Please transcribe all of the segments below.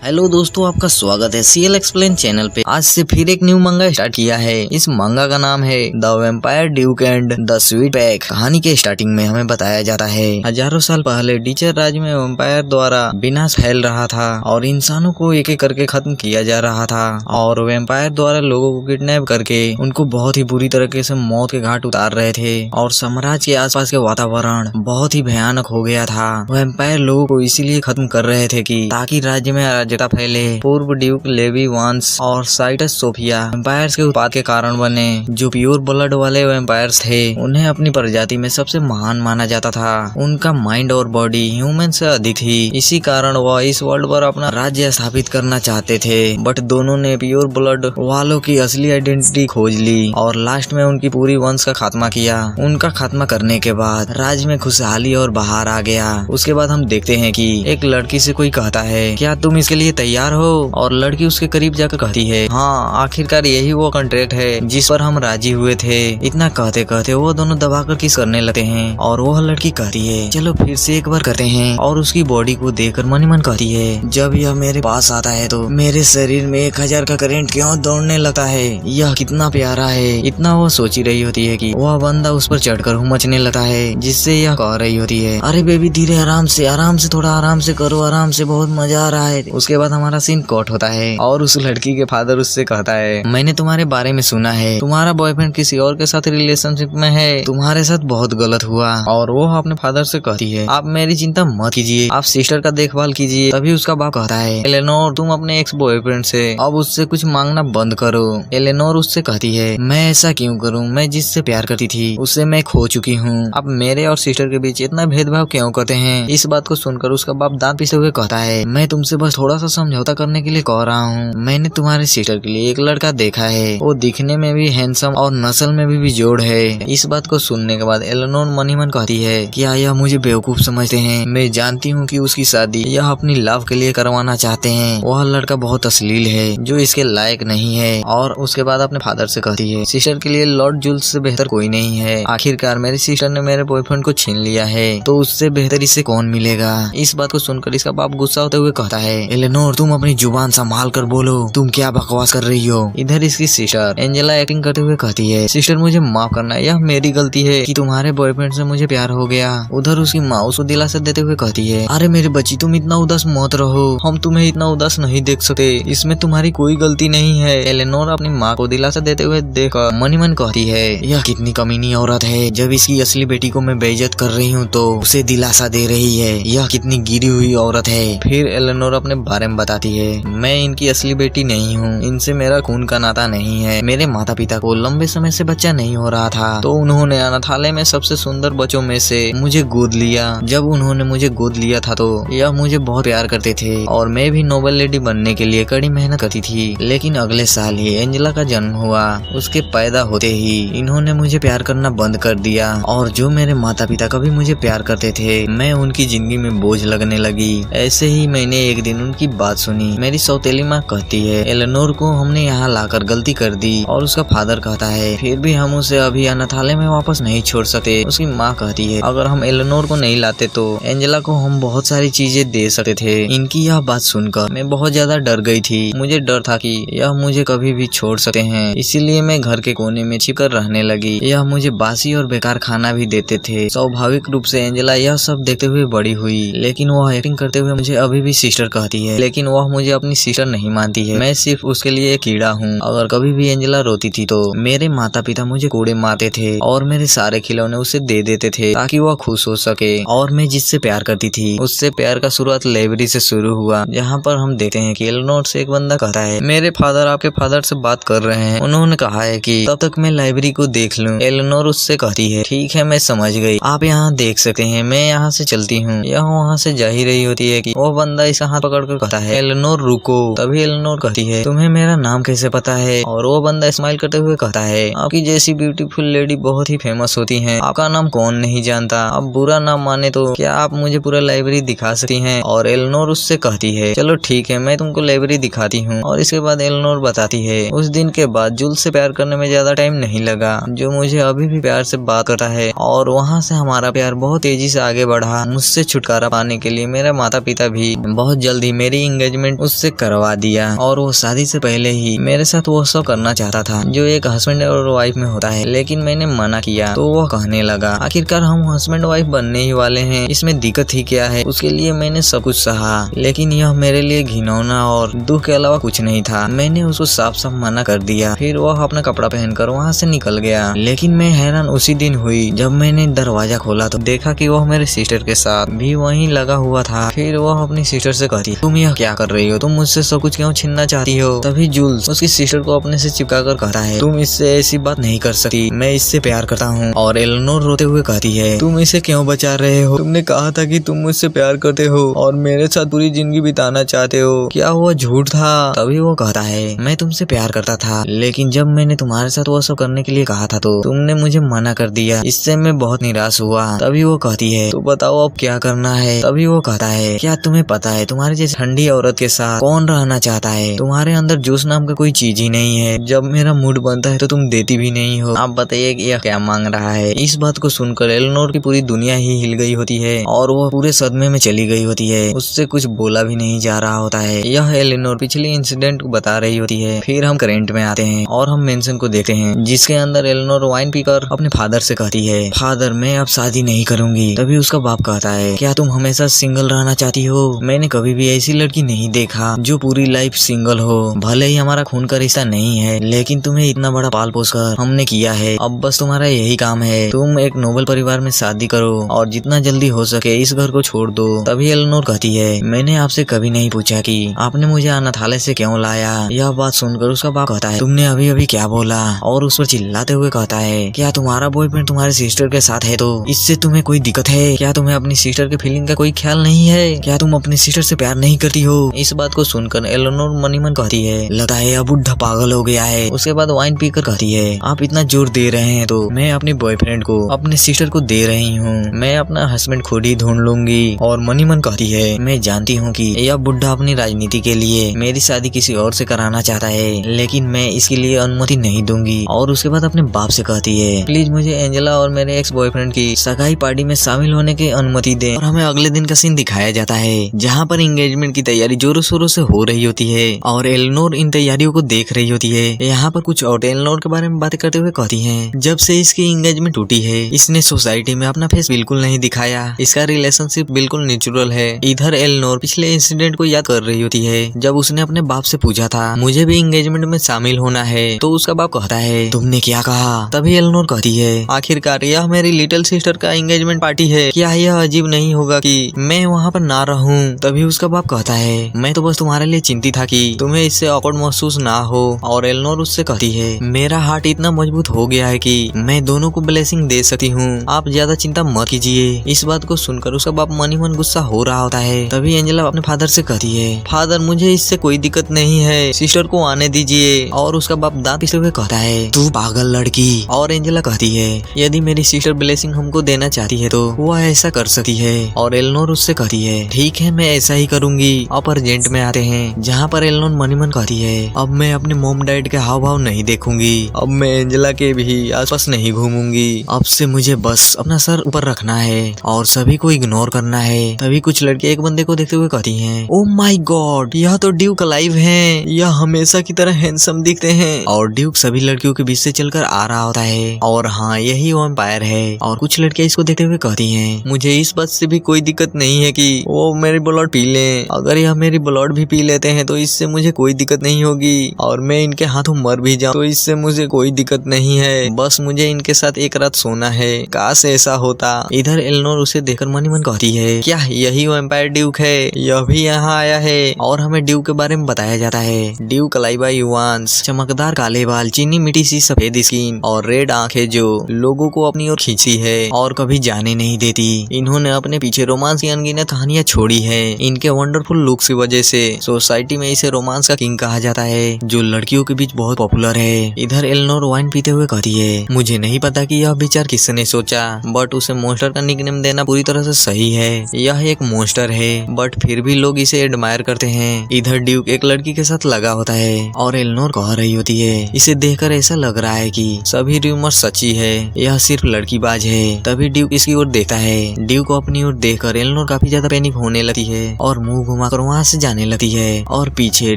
Hello दोस्तों, आपका स्वागत है सीएल एक्सप्लेन चैनल पे। आज से फिर एक न्यू मंगा स्टार्ट किया है। इस मंगा का नाम है the vampire Duke and the sweet pack. कहानी के स्टार्टिंग में हमें बताया जाता है हजारों साल पहले डीचर राज्य में वैम्पायर द्वारा विनाश फैल रहा था और इंसानों को एक एक करके खत्म किया जा रहा था और वैम्पायर द्वारा लोगों को किडनैप करके उनको बहुत ही बुरी तरीके से मौत के घाट उतार रहे थे और साम्राज्य के आसपास के वातावरण बहुत ही भयानक हो गया था। वैम्पायर लोगों को इसीलिए खत्म कर रहे थे कि ताकि राज्य में फैले। पूर्व ड्यूक लेवी वंश और साइटस सोफिया वैम्पायर्स के उत्पाद के कारण बने। जो प्योर ब्लड वाले वैम्पायर्स थे उन्हें अपनी प्रजाति में सबसे महान माना जाता था। उनका माइंड और बॉडी ह्यूमन से अधिक थी, इसी कारण वह इस वर्ल्ड पर अपना राज्य स्थापित करना चाहते थे। बट दोनों ने प्योर ब्लड वालों की असली आइडेंटिटी खोज ली और लास्ट में उनकी पूरी वंश का खात्मा किया। उनका खात्मा करने के बाद राज्य में खुशहाली और बहार आ गया। उसके बाद हम देखते हैं कि एक लड़की से कोई कहता है क्या तुम इसके लिए तैयार हो, और लड़की उसके करीब जाकर कहती है हाँ, आखिरकार यही वो कॉन्ट्रैक्ट है जिस पर हम राजी हुए थे। इतना कहते कहते वो दोनों दबाकर किस करने लगते हैं और वह लड़की कहती है चलो फिर से एक बार करते हैं, और उसकी बॉडी को देखकर मन ही मन कहती है जब यह मेरे पास आता है तो मेरे शरीर में 1000 का करंट क्यों दौड़ने लगता है, यह कितना प्यारा है। इतना वो सोच ही रही होती है कि वह बंदा उस पर चढ़कर मचने लगता है, जिससे यह कह रही होती है अरे बेबी धीरे, आराम से थोड़ा आराम से करो, आराम से, बहुत मजा आ रहा है। उसके बाद हमारा सीन कट होता है और उस लड़की के फादर उससे कहता है मैंने तुम्हारे बारे में सुना है, तुम्हारा बॉयफ्रेंड किसी और के साथ रिलेशनशिप में है, तुम्हारे साथ बहुत गलत हुआ। और वो अपने फादर से कहती है आप मेरी चिंता मत कीजिए, आप सिस्टर का देखभाल कीजिए। तभी उसका बाप कहता है एलेनोर तुम अपने एक्स बॉयफ्रेंड से अब उससे कुछ मांगना बंद करो। एलेनोर उससे कहती है मैं ऐसा क्यों करूँ, मैं जिससे प्यार करती थी उसे मैं खो चुकी हूँ, अब मेरे और सिस्टर के बीच इतना भेदभाव क्यों करते हैं। इस बात को सुनकर उसका बाप दांत पीसते हुए कहता है मैं तुमसे बस थोड़ा सा समझौता करने के लिए कह रहा हूँ। मैंने तुम्हारे सिस्टर के लिए एक लड़का देखा है, वो दिखने में भी हैंडसम और नस्ल में भी बेजोड़ है। इस बात को सुनने के बाद एलेनोर मन ही मन कहती है क्या यह मुझे बेवकूफ समझते हैं, मैं जानती हूँ कि उसकी शादी यह अपनी लव के लिए करवाना चाहते हैं, वह लड़का बहुत अश्लील है जो इसके लायक नहीं है। और उसके बाद अपने फादर से कहती है सिस्टर के लिए लॉर्ड जूल्स से बेहतर कोई नहीं है, आखिरकार मेरी सिस्टर ने मेरे बॉयफ्रेंड को छीन लिया है तो उससे बेहतर इसे कौन मिलेगा। इस बात को सुनकर इसका बाप गुस्सा होते हुए कहता है एलेनोर तुम अपनी जुबान संभाल कर बोलो, तुम क्या बकवास कर रही हो। इधर इसकी सिस्टर एंजेला एक्टिंग करते हुए कहती है सिस्टर मुझे माफ करना, यह मेरी गलती है कि तुम्हारे बॉयफ्रेंड से मुझे प्यार हो गया। उधर उसकी माँ उसको दिलासा देते हुए कहती है अरे मेरी बच्ची तुम इतना उदास मत रहो, हम तुम्हें इतना उदास नहीं देख सकते, इसमें तुम्हारी कोई गलती नहीं है। एलेनोर अपनी माँ को दिलासा देते हुए देखकर मन ही मन कहती है यह कितनी कमीनी औरत है, जब इसकी असली बेटी को मैं बेइज्जत कर रही हूँ तो उसे दिलासा दे रही है, यह कितनी गिरी हुई औरत है। फिर एलेनोर अपने बारे में बताती है मैं इनकी असली बेटी नहीं हूँ, इनसे मेरा खून का नाता नहीं है। मेरे माता पिता को लंबे समय से बच्चा नहीं हो रहा था तो उन्होंने अनाथालय में सबसे सुंदर बच्चों में से मुझे गोद लिया। जब उन्होंने मुझे गोद लिया था तो यह मुझे बहुत प्यार करते थे और मैं भी नोबल लेडी बनने के लिए कड़ी मेहनत करती थी। लेकिन अगले साल ही एंजेला का जन्म हुआ, उसके पैदा होते ही इन्होंने मुझे प्यार करना बंद कर दिया और जो मेरे माता पिता कभी मुझे प्यार करते थे मैं उनकी जिंदगी में बोझ लगने लगी। ऐसे ही मैंने एक दिन उनकी बात सुनी। मेरी सौतेली माँ कहती है एलेनोर को हमने यहाँ लाकर गलती कर दी, और उसका फादर कहता है फिर भी हम उसे अभी अनाथालय में वापस नहीं छोड़ सकते। उसकी माँ कहती है अगर हम एलेनोर को नहीं लाते तो एंजेला को हम बहुत सारी चीजें दे सकते थे। इनकी यह बात सुनकर मैं बहुत ज्यादा डर गई थी, मुझे डर था कि यह मुझे कभी भी छोड़ सकते हैं, इसीलिए मैं घर के कोने में छिपकर रहने लगी। यह मुझे बासी और बेकार खाना भी देते थे। स्वाभाविक रूप से एंजेला यह सब देखते हुए बड़ी हुई, लेकिन वह एक्टिंग करते हुए मुझे अभी भी सिस्टर कहती है, लेकिन वह मुझे अपनी सिस्टर नहीं मानती है। मैं सिर्फ उसके लिए एक कीड़ा हूँ। अगर कभी भी एंजेला रोती थी तो मेरे माता पिता मुझे कोड़े मारते थे और मेरे सारे खिलौने उसे दे देते थे ताकि वह खुश हो सके। और मैं जिससे प्यार करती थी उससे प्यार का शुरुआत लाइब्रेरी से शुरू हुआ, जहाँ पर हम देखते हैं कि एलेनोर से एक बंदा कहता है मेरे फादर आपके फादर से बात कर रहे हैं, उन्होंने कहा है कि तब तक मैं लाइब्रेरी को देख लूं। एलेनोर उससे कहती है ठीक है मैं समझ गई, आप यहाँ देख सकते हैं, मैं यहाँ से चलती हूँ। यह वहाँ से जा ही रही होती है कि वो बंदा इस हाथ पकड़कर कहता है एलेनोर रुको। तभी एलेनोर कहती है तुम्हें मेरा नाम कैसे पता है, और वो बंदा स्माइल करते हुए कहता है आपकी जैसी ब्यूटीफुल लेडी बहुत ही फेमस होती हैं, आपका नाम कौन नहीं जानता, अब बुरा ना माने तो क्या आप मुझे पूरा लाइब्रेरी दिखा सकती हैं। और एलेनोर उससे कहती है चलो ठीक है मैं तुमको लाइब्रेरी दिखाती हूँ। और इसके बाद एलेनोर बताती है उस दिन के बाद जूल्स से प्यार करने में ज्यादा टाइम नहीं लगा, जो मुझे अभी भी प्यार से बात करता है और वहाँ से हमारा प्यार बहुत तेजी से आगे बढ़ा। मुझसे छुटकारा पाने के लिए मेरा माता पिता भी बहुत जल्दी मेरी मेरी एंगेजमेंट उससे करवा दिया और वो शादी से पहले ही मेरे साथ वो सब करना चाहता था जो एक हस्बैंड और वाइफ में होता है, लेकिन मैंने मना किया तो वो कहने लगा आखिरकार हम हस्बैंड वाइफ बनने ही वाले हैं, इसमें दिक्कत ही क्या है। उसके लिए मैंने सब कुछ सहा, लेकिन यह मेरे लिए घिनौना और दुख के अलावा कुछ नहीं था। मैंने उसको साफ साफ मना कर दिया। फिर वह अपना कपड़ा पहनकर वहाँ से निकल गया। लेकिन मैं हैरान उसी दिन हुई जब मैंने दरवाजा खोला तो देखा कि वह मेरे सिस्टर के साथ भी वहीं लगा हुआ था। फिर वह अपनी सिस्टर से कहती, तुम यह क्या कर रही हो, तुम मुझसे सब कुछ क्यों छीनना चाहती हो। तभी जूल्स उसकी सिस्टर को अपने से चिपका कर कहता है, तुम इससे ऐसी बात नहीं कर सकती, मैं इससे प्यार करता हूँ। और एलेनोर रोते हुए कहती है, तुम इसे क्यों बचा रहे हो, तुमने कहा था कि तुम मुझसे प्यार करते हो और मेरे साथ पूरी जिंदगी बिताना चाहते हो, क्या वो झूठ था। तभी वो कहता है, मैं तुमसे प्यार करता था, लेकिन जब मैंने तुम्हारे साथ वो सब करने के लिए कहा था तो तुमने मुझे मना कर दिया, इससे मैं बहुत निराश हुआ। तभी वो कहती है, तो बताओ अब क्या करना है। तभी वो कहता है, क्या तुम्हें पता है तुम्हारी जैसी ठंडी औरत के साथ कौन रहना चाहता है, तुम्हारे अंदर जोश नाम का कोई चीज ही नहीं है, जब मेरा मूड बनता है तो तुम देती भी नहीं हो। आप बताइए कि यह क्या मांग रहा है। इस बात को सुनकर एलेनोर की पूरी दुनिया ही हिल गई होती है और वो पूरे सदमे में चली गई होती है। उससे कुछ बोला भी नहीं जा रहा होता है। यह एलेनोर पिछले इंसिडेंट को बता रही होती है। फिर हम करेंट में आते हैं और हम मेंशन को देखते हैं, जिसके अंदर एलेनोर वाइन पीकर अपने फादर से कहती है, फादर मैं अब शादी नहीं करूंगी। तभी उसका बाप कहता है, क्या तुम हमेशा सिंगल रहना चाहती हो, मैंने कभी भी ऐसी लड़की नहीं देखा जो पूरी लाइफ सिंगल हो। भले ही हमारा खून का रिश्ता नहीं है, लेकिन तुम्हें इतना बड़ा पाल पोस कर हमने किया है, अब बस तुम्हारा यही काम है, तुम एक नोबल परिवार में शादी करो और जितना जल्दी हो सके इस घर को छोड़ दो। तभी एलेनोर कहती है, मैंने आपसे कभी नहीं पूछा कि आपने मुझे अनाथालय से क्यों लाया। यह बात सुनकर उसका बाप कहता है, तुमने अभी अभी क्या बोला, और उस पर चिल्लाते हुए कहता है, क्या तुम्हारा बॉयफ्रेंड तुम्हारे सिस्टर के साथ है तो इससे तुम्हें कोई दिक्कत है, क्या तुम्हें अपनी सिस्टर के फीलिंग का कोई ख्याल नहीं है, क्या तुम अपनी सिस्टर से प्यार नहीं करती हो। इस बात को सुनकर एलेनोर मनी मन कहती है, लगता है अब बुढ़ा पागल हो गया है। उसके बाद वाइन पीकर कहती है, आप इतना जोर दे रहे हैं तो मैं अपने बॉयफ्रेंड को अपने सिस्टर को दे रही हूँ, मैं अपना हस्बैंड खुद ही ढूंढ लूंगी। और मनी मन कहती है, मैं जानती हूँ कि यह बुढ़ा अपनी राजनीति के लिए मेरी शादी किसी और से कराना चाहता है, लेकिन मैं इसके लिए अनुमति नहीं दूंगी। और उसके बाद अपने बाप से कहती है, प्लीज मुझे एंजेला और मेरे एक्स बॉयफ्रेंड की सगाई पार्टी में शामिल होने की अनुमति दे। और हमें अगले दिन का सीन दिखाया जाता है, जहाँ पर एंगेजमेंट की तैयारी जोरों शोरों से हो रही होती है और एलेनोर इन तैयारियों को देख रही होती है। यहाँ पर कुछ और एलेनोर के बारे में बातें करते हुए कहती हैं, जब से इसकी एंगेजमेंट टूटी है इसने सोसाइटी में अपना फेस बिल्कुल नहीं दिखाया, इसका रिलेशनशिप बिल्कुल नेचुरल है। इधर एलेनोर पिछले इंसिडेंट को याद कर रही होती है जब उसने अपने बाप से पूछा था मुझे भी एंगेजमेंट में शामिल होना है, तो उसका बाप कहता है, तुमने क्या कहा। तभी एलेनोर कहती है, आखिरकार यह मेरी लिटिल सिस्टर का एंगेजमेंट पार्टी है, क्या यह अजीब नहीं होगा कि मैं वहाँ पर ना रहूं। तभी उसका बाप कहता है, मैं तो बस तुम्हारे लिए चिंतित था कि तुम्हें इससे ऑकवर्ड महसूस ना हो। और एलेनोर उससे कहती है, मेरा हार्ट इतना मजबूत हो गया है कि मैं दोनों को ब्लेसिंग दे सकती हूँ, आप ज्यादा चिंता मत कीजिए। इस बात को सुनकर उसका बाप मन ही मन गुस्सा हो रहा होता है। तभी एंजेला अपने फादर से कहती है, फादर मुझे इससे कोई दिक्कत नहीं है, सिस्टर को आने दीजिए। और उसका बाप दांत पिसते हुए कहता है, तू पागल लड़की। और एंजेला कहती है, यदि मेरी सिस्टर ब्लेसिंग हमको देना चाहती है तो वो ऐसा कर सकती है। और एलेनोर उससे कहती है, ठीक है मैं ऐसा ही करूंगी। अब अर्जेंट में आते हैं, जहाँ पर एलेनोर मन ही मन कहती है, अब मैं अपने मॉम डैड के हाव भाव नहीं देखूंगी, अब मैं एंजेला के भी आसपास नहीं घूमूंगी, अब से मुझे बस अपना सर ऊपर रखना है और सभी को इग्नोर करना है। तभी कुछ लड़के एक बंदे को देखते हुए कहती हैं, ओ माय गॉड यह तो ड्यूक अलाइव हैं, यह हमेशा की तरह हैंडसम दिखते हैं। और ड्यूक सभी लड़कियों के बीच से चलकर आ रहा होता है और हाँ यही वैम्पायर है। और कुछ लड़कियां इसको देखते हुए कहती हैं, मुझे इस बात से भी कोई दिक्कत नहीं है कि वो मेरी ब्लड पी लें, अगर यह मेरी ब्लड भी पी लेते हैं तो इससे मुझे कोई दिक्कत नहीं होगी, और मैं इनके हाथों मर भी जाऊं तो इससे मुझे कोई दिक्कत नहीं है, बस मुझे इनके साथ एक रात सोना है, काश ऐसा होता। इधर एलेनोर उसे देखकर मन ही मन कहती है, क्या यही वैम्पायर ड्यूक है, यह भी यहाँ आया है। और हमें ड्यूक के बारे में बताया जाता है, ड्यूक अलाइवा युवांस, चमकदार काले बाल, चीनी मिट्टी सी सफेद स्किन और रेड आंखें जो लोगों को अपनी ओर खींचती है और कभी जाने नहीं देती। इन्होंने अपने पीछे रोमांस की अनगिनत कहानियां छोड़ी है। इनके वंडरफुल लुक्स की वजह से सोसाइटी में इसे रोमांस का किंग कहा जाता है, जो लड़कियों के बीच बहुत पॉपुलर है। इधर एलेनोर वाइन पीते हुए कहती है, मुझे नहीं पता कि यह विचार किसने सोचा, बट उसे मॉन्स्टर का निकनेम देना पूरी तरह से सही है। यह एक मॉन्स्टर है बट फिर भी लोग इसे एडमायर करते हैं। इधर ड्यूक एक लड़की के साथ लगा होता है और एलेनोर कह रही होती है, इसे देखकर ऐसा लग रहा है कि सभी रूमर सच्ची है, यह सिर्फ लड़कीबाज है। तभी ड्यूक इसकी ओर देखता है। ड्यूक को अपनी ओर देखकर एलेनोर काफी ज्यादा पैनिक होने लगती है और मुंह घुमाकर वहाँ से जाने लगती है और पीछे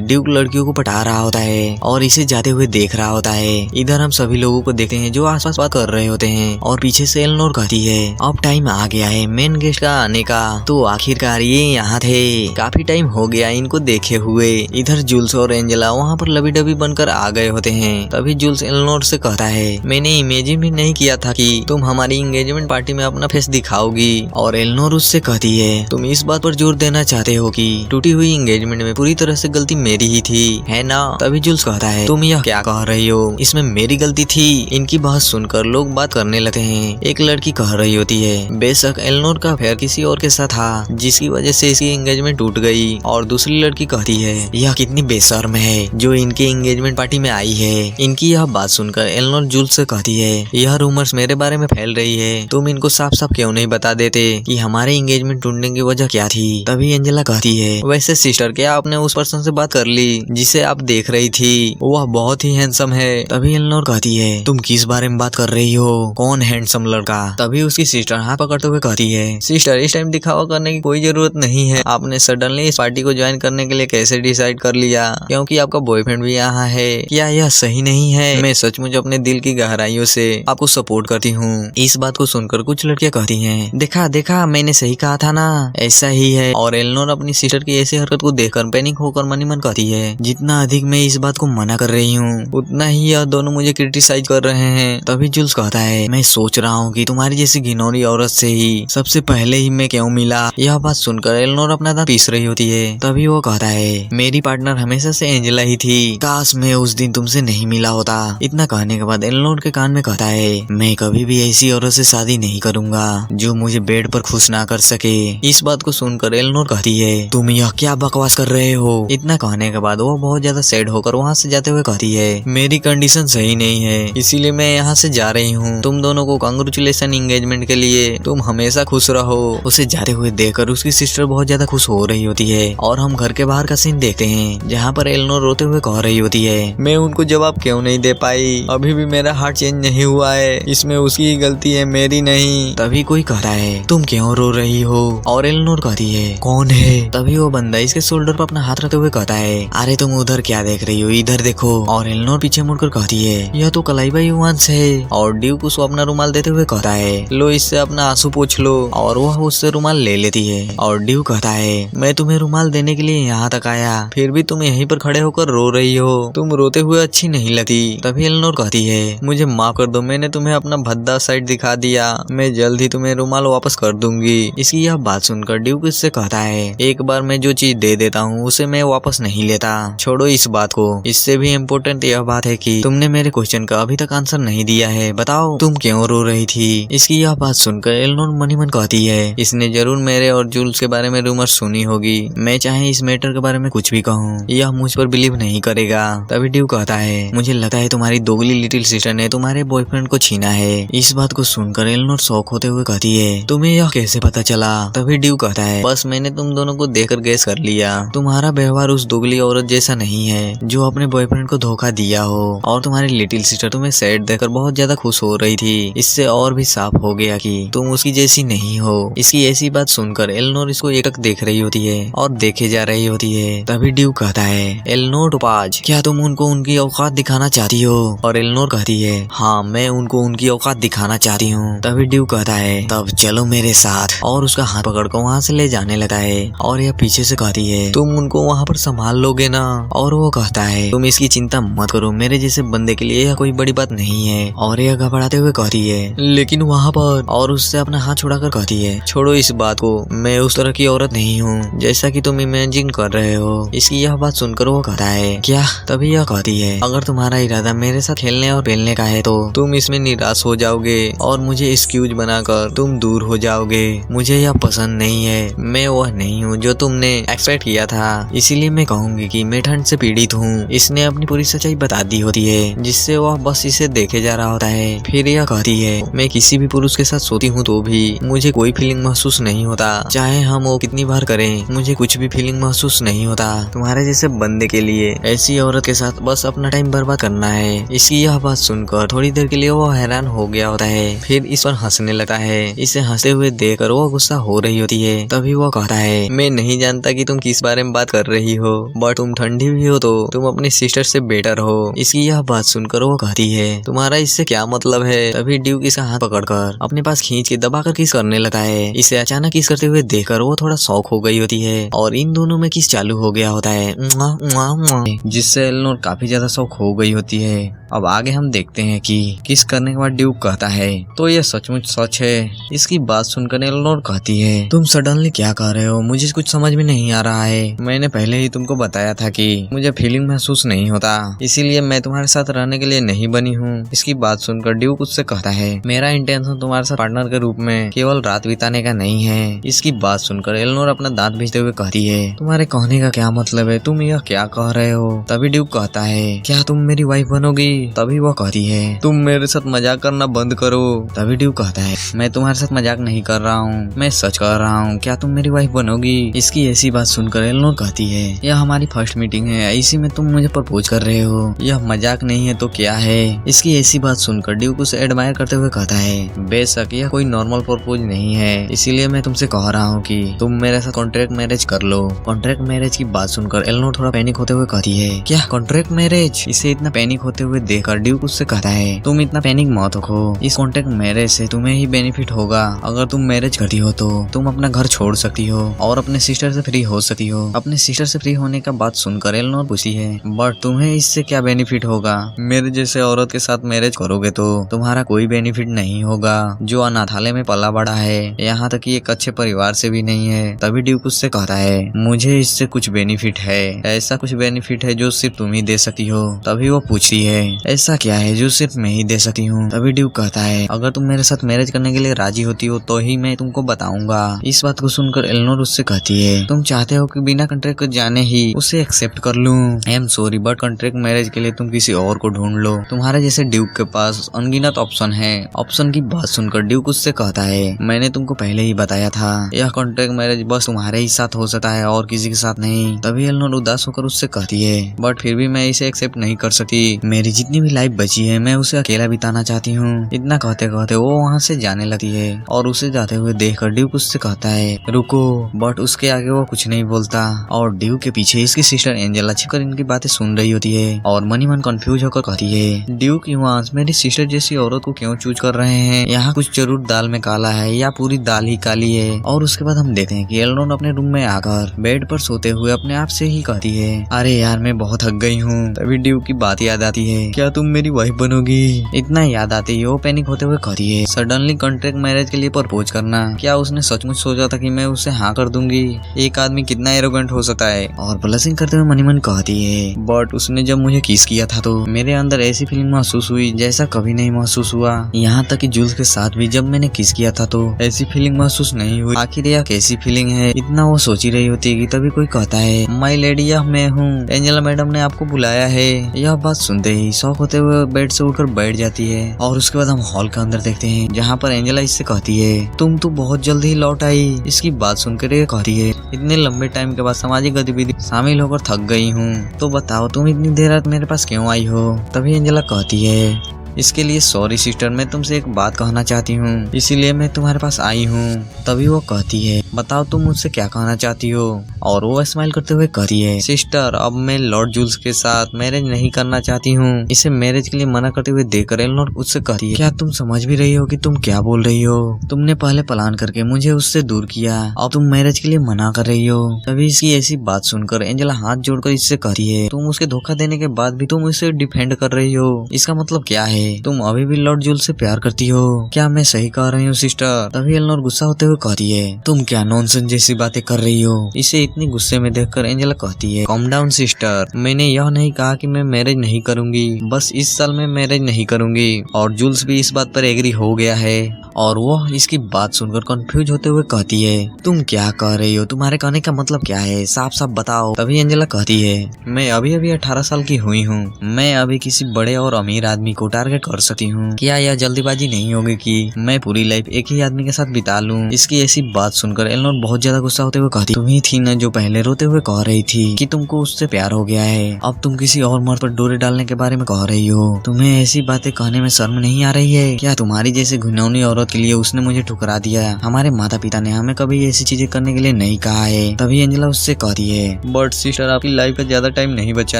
ड्यूक लड़कियों को पटा रहा होता है और इसे जाते हुए देख रहा होता है। इधर हम सभी लोगों को देखते हैं जो आसपास बात कर रहे होते हैं और पीछे से एलेनोर कहती है अब टाइम आ गया है मेन गेस्ट का आने का। तो आखिरकार ये यहाँ थे, काफी टाइम हो गया इनको देखे हुए। इधर जूल्स और एंजेला वहाँ पर लबी डबी बनकर आ गए होते हैं। तभी जूल्स एलेनोर से कहता है मैंने इमेजिन भी नहीं किया था कि तुम हमारी एंगेजमेंट पार्टी में अपना फेस दिखाओगी। और एलेनोर उससे कहती है तुम इस बात पर जोर देना चाहते हो कि टूटी हुई एंगेजमेंट में पूरी तरह से गलती मेरी ही थी, है ना? तभी जूल्स कहता है तुम यह क्या कह रही हो, इसमें मेरी गलती थी। इनकी बात सुनकर लोग बात करने लगते हैं। एक लड़की कह रही होती है बेशक एलेनोर का अफेयर किसी और के साथ था जिसकी वजह से इसकी एंगेजमेंट टूट गई। और दूसरी लड़की कहती है यह कितनी बेशर्म है जो इनके एंगेजमेंट पार्टी में आई है। इनकी यह बात सुनकर एलेनोर जूल्स से कहती है यह रूमर्स मेरे बारे में फैल रही है, तुम इनको साफ साफ क्यों नहीं बता देते कि हमारे एंगेजमेंट टूटने की वजह क्या थी। तभी एंजेला कहती है वैसे सिस्टर क्या आपने उस पर्सन से बात कर ली जिसे आप देख रही थी, वह बहुत ही हैंडसम है। तभी एलेनोर कहती है तुम किस बारे में बात कर रही हो, कौन हैंडसम लड़का? तभी उसकी सिस्टर हाथ पकड़ते हुए कहती है सिस्टर इस टाइम दिखावा करने की कोई जरूरत नहीं है। आपने सडनली इस पार्टी को ज्वाइन करने के लिए कैसे डिसाइड कर लिया क्योंकि आपका बॉयफ्रेंड भी यहाँ है? क्या यह सही नहीं है? मैं सचमुच अपने दिल की गहराइयों से आपको सपोर्ट करती हूँ। इस बात को सुनकर कुछ लड़कियां कहती हैं देखा देखा मैंने सही कहा था ना, ऐसा ही है। और एलेनोर अपनी सिस्टर की ऐसी हरकत को देखकर पैनिक होकर मनी मन कहती है जितना अधिक मैं इस बात को मना कर रही हूँ उतना ही यह दोनों मुझे क्रिटिसाइज कर रहे हैं। तभी जूल्स कहता है मैं सोच रहा हूँ कि तुम्हारी जैसी घिनौनी औरत से ही सबसे पहले ही मैं क्यों मिला। यह बात सुनकर एलेनोर अपना दांत पीस रही होती है। तभी वो कहता है मेरी पार्टनर हमेशा से एंजेला ही थी, काश मैं उस दिन तुमसे नहीं मिला होता। इतना कहने के बाद एलेनोर के कान में कहता है मैं कभी भी ऐसी औरत से शादी नहीं करूंगा जो मुझे बेड पर खुश ना कर सके। इस बात को सुनकर एलेनोर कहती है तुम यह क्या बकवास कर रहे हो। इतना कहने के बाद वो बहुत ज्यादा सैड होकर वहाँ से जाते हुए कहती है मेरी कंडीशन सही नहीं है इसीलिए मैं यहाँ से जा रही हूँ। तुम दोनों को कांग्रेचुलेशन एंगेजमेंट के लिए, तुम हमेशा खुश रहो। उसे जाते हुए देखकर उसकी सिस्टर बहुत ज्यादा खुश हो रही होती है। और हम घर के बाहर का सीन देखते हैं जहाँ पर एलेनोर रोते हुए कह रही होती है मैं उनको जवाब क्यों नहीं दे पाई, अभी भी मेरा हार्ट चेंज नहीं हुआ है, इसमें उसकी गलती है मेरी नहीं। तभी कोई कहता है तुम क्यों रो रही हो? और एलेनोर कहती है कौन है? तभी वो बंदा इसके शोल्डर पर अपना हाथ रखते हुए कहता है अरे तुम उधर क्या देख रही हो, इधर देखो। और एलेनोर पीछे मुड़कर कहती है यह तो कलाइबा युवांश है। और ड्यूक उसको अपना रुमाल देते हुए कहता है लो इससे अपना आंसू पोंछ लो। और वह उससे रुमाल ले लेती है। और ड्यूक कहता है मैं तुम्हें रुमाल देने के लिए यहाँ तक आया, फिर भी तुम यहीं पर खड़े होकर रो रही हो, तुम रोते हुए अच्छी नहीं लगती। तभी एलेनोर कहती है मुझे माफ कर दो, मैंने तुम्हें अपना भद्दा साइड दिखा दिया, मैं जल्द ही तुम्हें रुमाल वापस कर दूंगी। इसकी यह बात सुनकर ड्यूक इससे कहता है एक बार मैं जो चीज दे देता हूँ उसे मैं वापस नहीं लेता, छोड़ो इस बात को। इससे भी इम्पोर्टेंट यह बात है कि तुमने मेरे क्वेश्चन का अभी तक आंसर नहीं दिया है, बताओ तुम क्यों रो रही थी। इसकी यह बात सुनकर एलेनोर मनी मन कहती है इसने जरूर मेरे और जूल्स के बारे में रूमर सुनी होगी, मैं चाहे इस मैटर के बारे में कुछ भी कहूँ यह मुझ पर बिलीव नहीं करेगा। तभी ड्यूक कहता है मुझे लगता है तुम्हारी दोगली लिटिल सिस्टर ने तुम्हारे बॉयफ्रेंड को छीना है। इस बात को सुनकर एलेनोर शॉक होते हुए कहती है तुम्हें यह कैसे पता चला। तभी ड्यूक कहता है बस मैंने तुम दोनों को देखकर गेस कर लिया, तुम्हारा व्यवहार उस दोगली औरत जैसा नहीं है जो अपने बॉयफ्रेंड को धोखा दिया हो। और तुम्हारी लिटिल सिस्टर तुम्हें सैड देखकर बहुत ज्यादा खुश हो रही थी, इससे और भी साफ हो गया कि तुम उसकी जैसी नहीं हो। इसकी ऐसी बात सुनकर एलेनोर इसको एकटक देख रही होती है और देखे जा रही होती है। तभी ड्यूक कहता है एलेनोर टोपाज क्या तुम उनको उनकी औकात दिखाना चाहती हो। और एलेनोर कहती है हाँ मैं उनको उनकी औकात दिखाना चाहती हूँ। तभी ड्यूक कहता है तब चलो मेरे साथ। और उसका हाथ पकड़कर वहाँ से ले जाने लगा है। और यह पीछे से कहती है तुम उनको वहाँ पर संभाल लोगे ना। और वो कहता है तुम इसकी चिंता मत करो, मेरे जैसे बंदे के लिए यह कोई बड़ी बात नहीं है। और यह घबराते हुए कहती है लेकिन वहाँ पर, और उससे अपना हाथ छुड़ाकर कहती है छोड़ो इस बात को, मैं उस तरह की औरत नहीं हूँ जैसा कि तुम इमेजिन कर रहे हो। इसकी यह बात सुनकर वो कहता है क्या। तभी यह कहती है अगर तुम्हारा इरादा मेरे साथ खेलने और पेलने का है तो तुम इसमें निराश हो जाओगे और मुझे एक्सक्यूज बनाकर तुम दूर हो जाओगे। मुझे यह पसंद नहीं है, मैं वह नहीं हूँ जो तुमने एक्सपेक्ट किया था, इसीलिए मैं कहूँगी कि मैं ठंड से पीड़ित हूँ। इसने अपनी पूरी सच्चाई बता दी होती है जिससे वह बस इसे देखे जा रहा होता है। फिर यह कहती है मैं किसी भी पुरुष के साथ सोती हूँ तो भी मुझे कोई फीलिंग महसूस नहीं होता, चाहे हम वो कितनी बार करें मुझे कुछ भी फीलिंग महसूस नहीं होता। तुम्हारे जैसे बंदे के लिए ऐसी औरत के साथ बस अपना टाइम बर्बाद करना है। इसकी यह बात सुनकर थोड़ी देर के लिए वो हैरान हो गया होता है, फिर इस पर हंसने लगता है। इसे हंसते हुए देखकर वो गुस्सा हो रही होती है। तभी वो कहता है मैं नहीं नहीं जानता कि तुम किस बारे में बात कर रही हो, बट तुम ठंडी भी हो तो तुम अपनी सिस्टर से बेटर हो। इसकी यह बात सुनकर वो कहती है तुम्हारा इससे क्या मतलब है। तभी ड्यूक इसका हाथ पकड़कर अपने पास खींच के दबाकर किस करने लगा है। इसे अचानक किस करते हुए देखकर वो थोड़ा शॉक हो गई होती है और इन दोनों में किस चालू हो गया होता है, जिससे एलेनोर काफी ज्यादा शॉक हो गई होती है। अब आगे हम देखते हैं कि किस करने के बाद ड्यूक कहता है तो यह सचमुच सच है। इसकी बात सुनकर एलेनोर कहती है तुम सडनली क्या कह रहे हो, मुझे कुछ समझ में नहीं आ रहा है। मैंने पहले ही तुमको बताया था कि मुझे फीलिंग महसूस नहीं होता, इसीलिए मैं तुम्हारे साथ रहने के लिए नहीं बनी हूँ। इसकी बात सुनकर ड्यूक उससे कहता है मेरा इंटेंशन तुम्हारे साथ पार्टनर के रूप में केवल रात बिताने का नहीं है। इसकी बात सुनकर एलेनोर अपना दांत भींचते हुए कहती है तुम्हारे कहने का क्या मतलब है, तुम यह क्या कह रहे हो। तभी ड्यूक कहता है क्या तुम मेरी वाइफ बनोगी। तभी वो कहती है तुम मेरे साथ मजाक करना बंद करो। तभी ड्यूक कहता है मैं तुम्हारे साथ मजाक नहीं कर रहा हूँ, मैं सच कह रहा हूँ, क्या तुम मेरी वाइफ बनोगी। इसकी ऐसी बात सुनकर एलेनोर कहती है यह हमारी फर्स्ट मीटिंग है, इसी में तुम मुझे प्रपोज कर रहे हो, यह मजाक नहीं है तो क्या है। इसकी ऐसी बात सुनकर ड्यूक उसे एडमायर करते हुए कहता है बेशक यह कोई नॉर्मल प्रपोज नहीं है, इसीलिए मैं तुमसे कह रहा हूँ कि तुम मेरे साथ कॉन्ट्रैक्ट मैरिज कर लो। कॉन्ट्रैक्ट मैरिज की बात सुनकर एलेनोर थोड़ा पैनिक होते हुए कहती है क्या कॉन्ट्रैक्ट मैरिज। इसे इतना पैनिक होते हुए देखकर ड्यूक उससे कहता है तुम इतना पैनिक मत हो, इस कॉन्ट्रैक्ट मैरिज से तुम्हें ही बेनिफिट होगा। अगर तुम मैरिज करती हो तो तुम अपना घर छोड़ सकती हो और अपने सिस्टर से फ्री हो सकती हो। अपने सिस्टर से फ्री होने का बात सुनकर एलेनोर पूछती है बट तुम्हें इससे क्या बेनिफिट होगा। मेरे जैसे औरत के साथ मैरिज करोगे तो तुम्हारा कोई बेनिफिट नहीं होगा, जो अनाथालय में पला बड़ा है, यहाँ तक कि एक अच्छे परिवार से भी नहीं है। तभी ड्यूक उससे कहता है मुझे इससे कुछ बेनिफिट है, ऐसा कुछ बेनिफिट है जो सिर्फ तुम ही दे सकती हो। तभी वो पूछती है ऐसा क्या है जो सिर्फ मैं ही दे सकती हूँ। तभी ड्यूक कहता है अगर तुम मेरे साथ मैरिज करने के लिए राजी होती हो तो ही मैं तुमको बताऊंगा। इस बात को सुनकर एलेनोर उससे कहती है तुम चाहते हो कि बिना कॉन्ट्रैक्ट को जाने ही उसे एक्सेप्ट कर लूं। I am sorry but contract marriage के लिए तुम किसी और को ढूंढ लो, तुम्हारे जैसे ड्यूक के पास अनगिनत ऑप्शन है। ऑप्शन की बात सुनकर ड्यूक उससे कहता है मैंने तुमको पहले ही बताया था यह कॉन्ट्रैक्ट मैरिज बस तुम्हारे ही साथ हो सकता है और किसी के साथ नहीं। तभी एलेनोर उदास होकर उससे कहती है बट फिर भी मैं इसे एक्सेप्ट नहीं कर सकती, मेरी जितनी भी लाइफ बची है मैं उसे अकेला बिताना चाहती हूँ। इतना कहते कहते वो वहाँ से जाने लगती है और उसे जाते हुए देखकर ड्यूक उससे कहता है रुको, बट उसके आगे वो कुछ नहीं बोलता और ड्यूक के पीछे इसकी सिस्टर एंजेला छिपकर इनकी बातें सुन रही होती है और मनी मन कंफ्यूज होकर कहती है ड्यूक युवांश मेरी सिस्टर जैसी औरत को क्यों चूज कर रहे हैं, यहाँ कुछ जरूर दाल में काला है या पूरी दाल ही काली है। और उसके बाद हम देखते हैं कि एलेनोर अपने रूम में आकर बेड पर सोते हुए अपने आप से ही कहती है अरे यार मैं बहुत थक गई हूँ। तभी ड्यूक की बात याद आती है क्या तुम मेरी वाइफ बनोगी। इतना याद आते ही वो पैनिक होते हुए कहती है सडनली कॉन्ट्रैक्ट मैरिज के लिए प्रपोज करना, क्या उसने सचमुच सोचा था कि मैं उसे हाँ कर दूंगी। एक आदमी कितना एरोगेंट हो सकता है। और ब्लशिंग करते हुए मनी मन कहती है बट उसने जब मुझे किस किया था तो मेरे अंदर ऐसी फीलिंग महसूस हुई जैसा कभी नहीं महसूस हुआ। यहाँ तक कि जूल्स के साथ भी जब मैंने किस किया था तो ऐसी फीलिंग महसूस नहीं हुई। आखिर यह कैसी फीलिंग है, इतना वो सोच ही रही होती है कि तभी कोई कहता है माई लेडी यह मैं हूँ, एंजेला मैडम ने आपको बुलाया है। यह बात सुनते ही शॉक होते हुए बेड से उठकर बैठ जाती है और उसके बाद हम हॉल के अंदर देखते हैं जहाँ पर एंजेला इससे कहती है तुम तो बहुत जल्दी ही लौट आई। इसकी बात सुनकर ये कहती है इतने लंबे टाइम के बाद सामाजिक गतिविधि शामिल होकर थक गई हूँ, तो बताओ तुम इतनी देर रात मेरे पास क्यों आई हो। तभी एंजेला कहती है इसके लिए सॉरी सिस्टर, मैं तुमसे एक बात कहना चाहती हूँ, इसीलिए मैं तुम्हारे पास आई हूँ। तभी वो कहती है बताओ तुम मुझसे क्या कहना चाहती हो। और वो स्माइल करते हुए कहती है सिस्टर अब मैं लॉर्ड जूल्स के साथ मैरिज नहीं करना चाहती हूँ। इसे मैरिज के लिए मना करते हुए देखकर एलेनोर उससे कहती है क्या तुम समझ भी रही हो कि तुम क्या बोल रही हो। तुमने पहले प्लान करके मुझे उससे दूर किया, अब तुम मैरिज के लिए मना कर रही हो। तभी इसकी ऐसी बात सुनकर एंजेला हाथ जोड़कर इससे कहती है तुम उसके धोखा देने के बाद भी तुम उसे डिफेंड कर रही हो, इसका मतलब क्या है, तुम अभी भी लॉर्ड जूल्स से प्यार करती हो। क्या मैं सही कह रही हूँ सिस्टर। तभी एलेनोर गुस्सा होते हुए कहती है तुम क्या नॉनसेंस जैसी बातें कर रही हो। इसे इतनी गुस्से में देखकर एंजेला कहती है कॉम डाउन सिस्टर, मैंने यह नहीं कहा कि मैं मैरिज नहीं करूंगी, बस इस साल में मैरिज नहीं करूंगी। और जूल्स भी इस बात पर एग्री हो गया है। और वो इसकी बात सुनकर कंफ्यूज होते हुए कहती है तुम क्या कह रही हो, तुम्हारे कहने का मतलब क्या है, साफ साफ बताओ। तभी एंजेला कहती है मैं अभी 18 साल की हुई हूँ, मैं अभी किसी बड़े और अमीर आदमी को टारगेट आगे कर सकती हूँ। क्या यह जल्दीबाजी नहीं होगी कि मैं पूरी लाइफ एक ही आदमी के साथ बिता लूं? इसकी ऐसी बात सुनकर एलेनोर बहुत ज्यादा गुस्सा होते हुए कहती, तुम ही थी न जो पहले रोते हुए कह रही थी कि तुमको उससे प्यार हो गया है। अब तुम किसी और मर्द पर डोरे डालने के बारे में कह रही हो। तुम्हें ऐसी बातें कहने में शर्म नहीं आ रही है क्या? तुम्हारी जैसी घिनौनी औरत के लिए उसने मुझे ठुकरा दिया। हमारे माता पिता ने हमें कभी ऐसी चीजें करने के लिए नहीं कहा है। तभी एंजेला उससे कहती है, बट सिस्टर आपकी लाइफ का ज्यादा टाइम नहीं बचा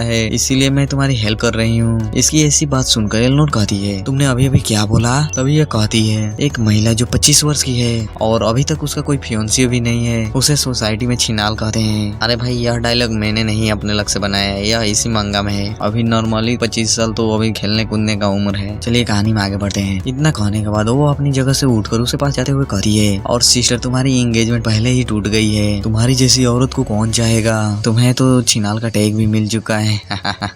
है, इसीलिए मैं तुम्हारी हेल्प कर रही हूँ। इसकी ऐसी बात सुनकर एलेनोर कहती है, तुमने अभी अभी क्या बोला? तभी यह कहती है, एक महिला जो 25 वर्ष की है और अभी तक उसका कोई फियांसी भी नहीं है, उसे सोसाइटी में छिनाल कहते हैं। अरे भाई यह डायलॉग मैंने नहीं अपने लग से बनाया है, यह इसी मंगा में है। अभी नॉर्मली 25 साल तो अभी खेलने कूदने का उम्र है। चलिए कहानी में आगे बढ़ते हैं। इतना कहने के बाद वो अपनी जगह से उठकर उसके पास जाते हुए कहती है, और सिस्टर तुम्हारी एंगेजमेंट पहले ही टूट गई है। तुम्हारी जैसी औरत को कौन चाहेगा? तुम्हें तो छिनाल का टैग भी मिल चुका है।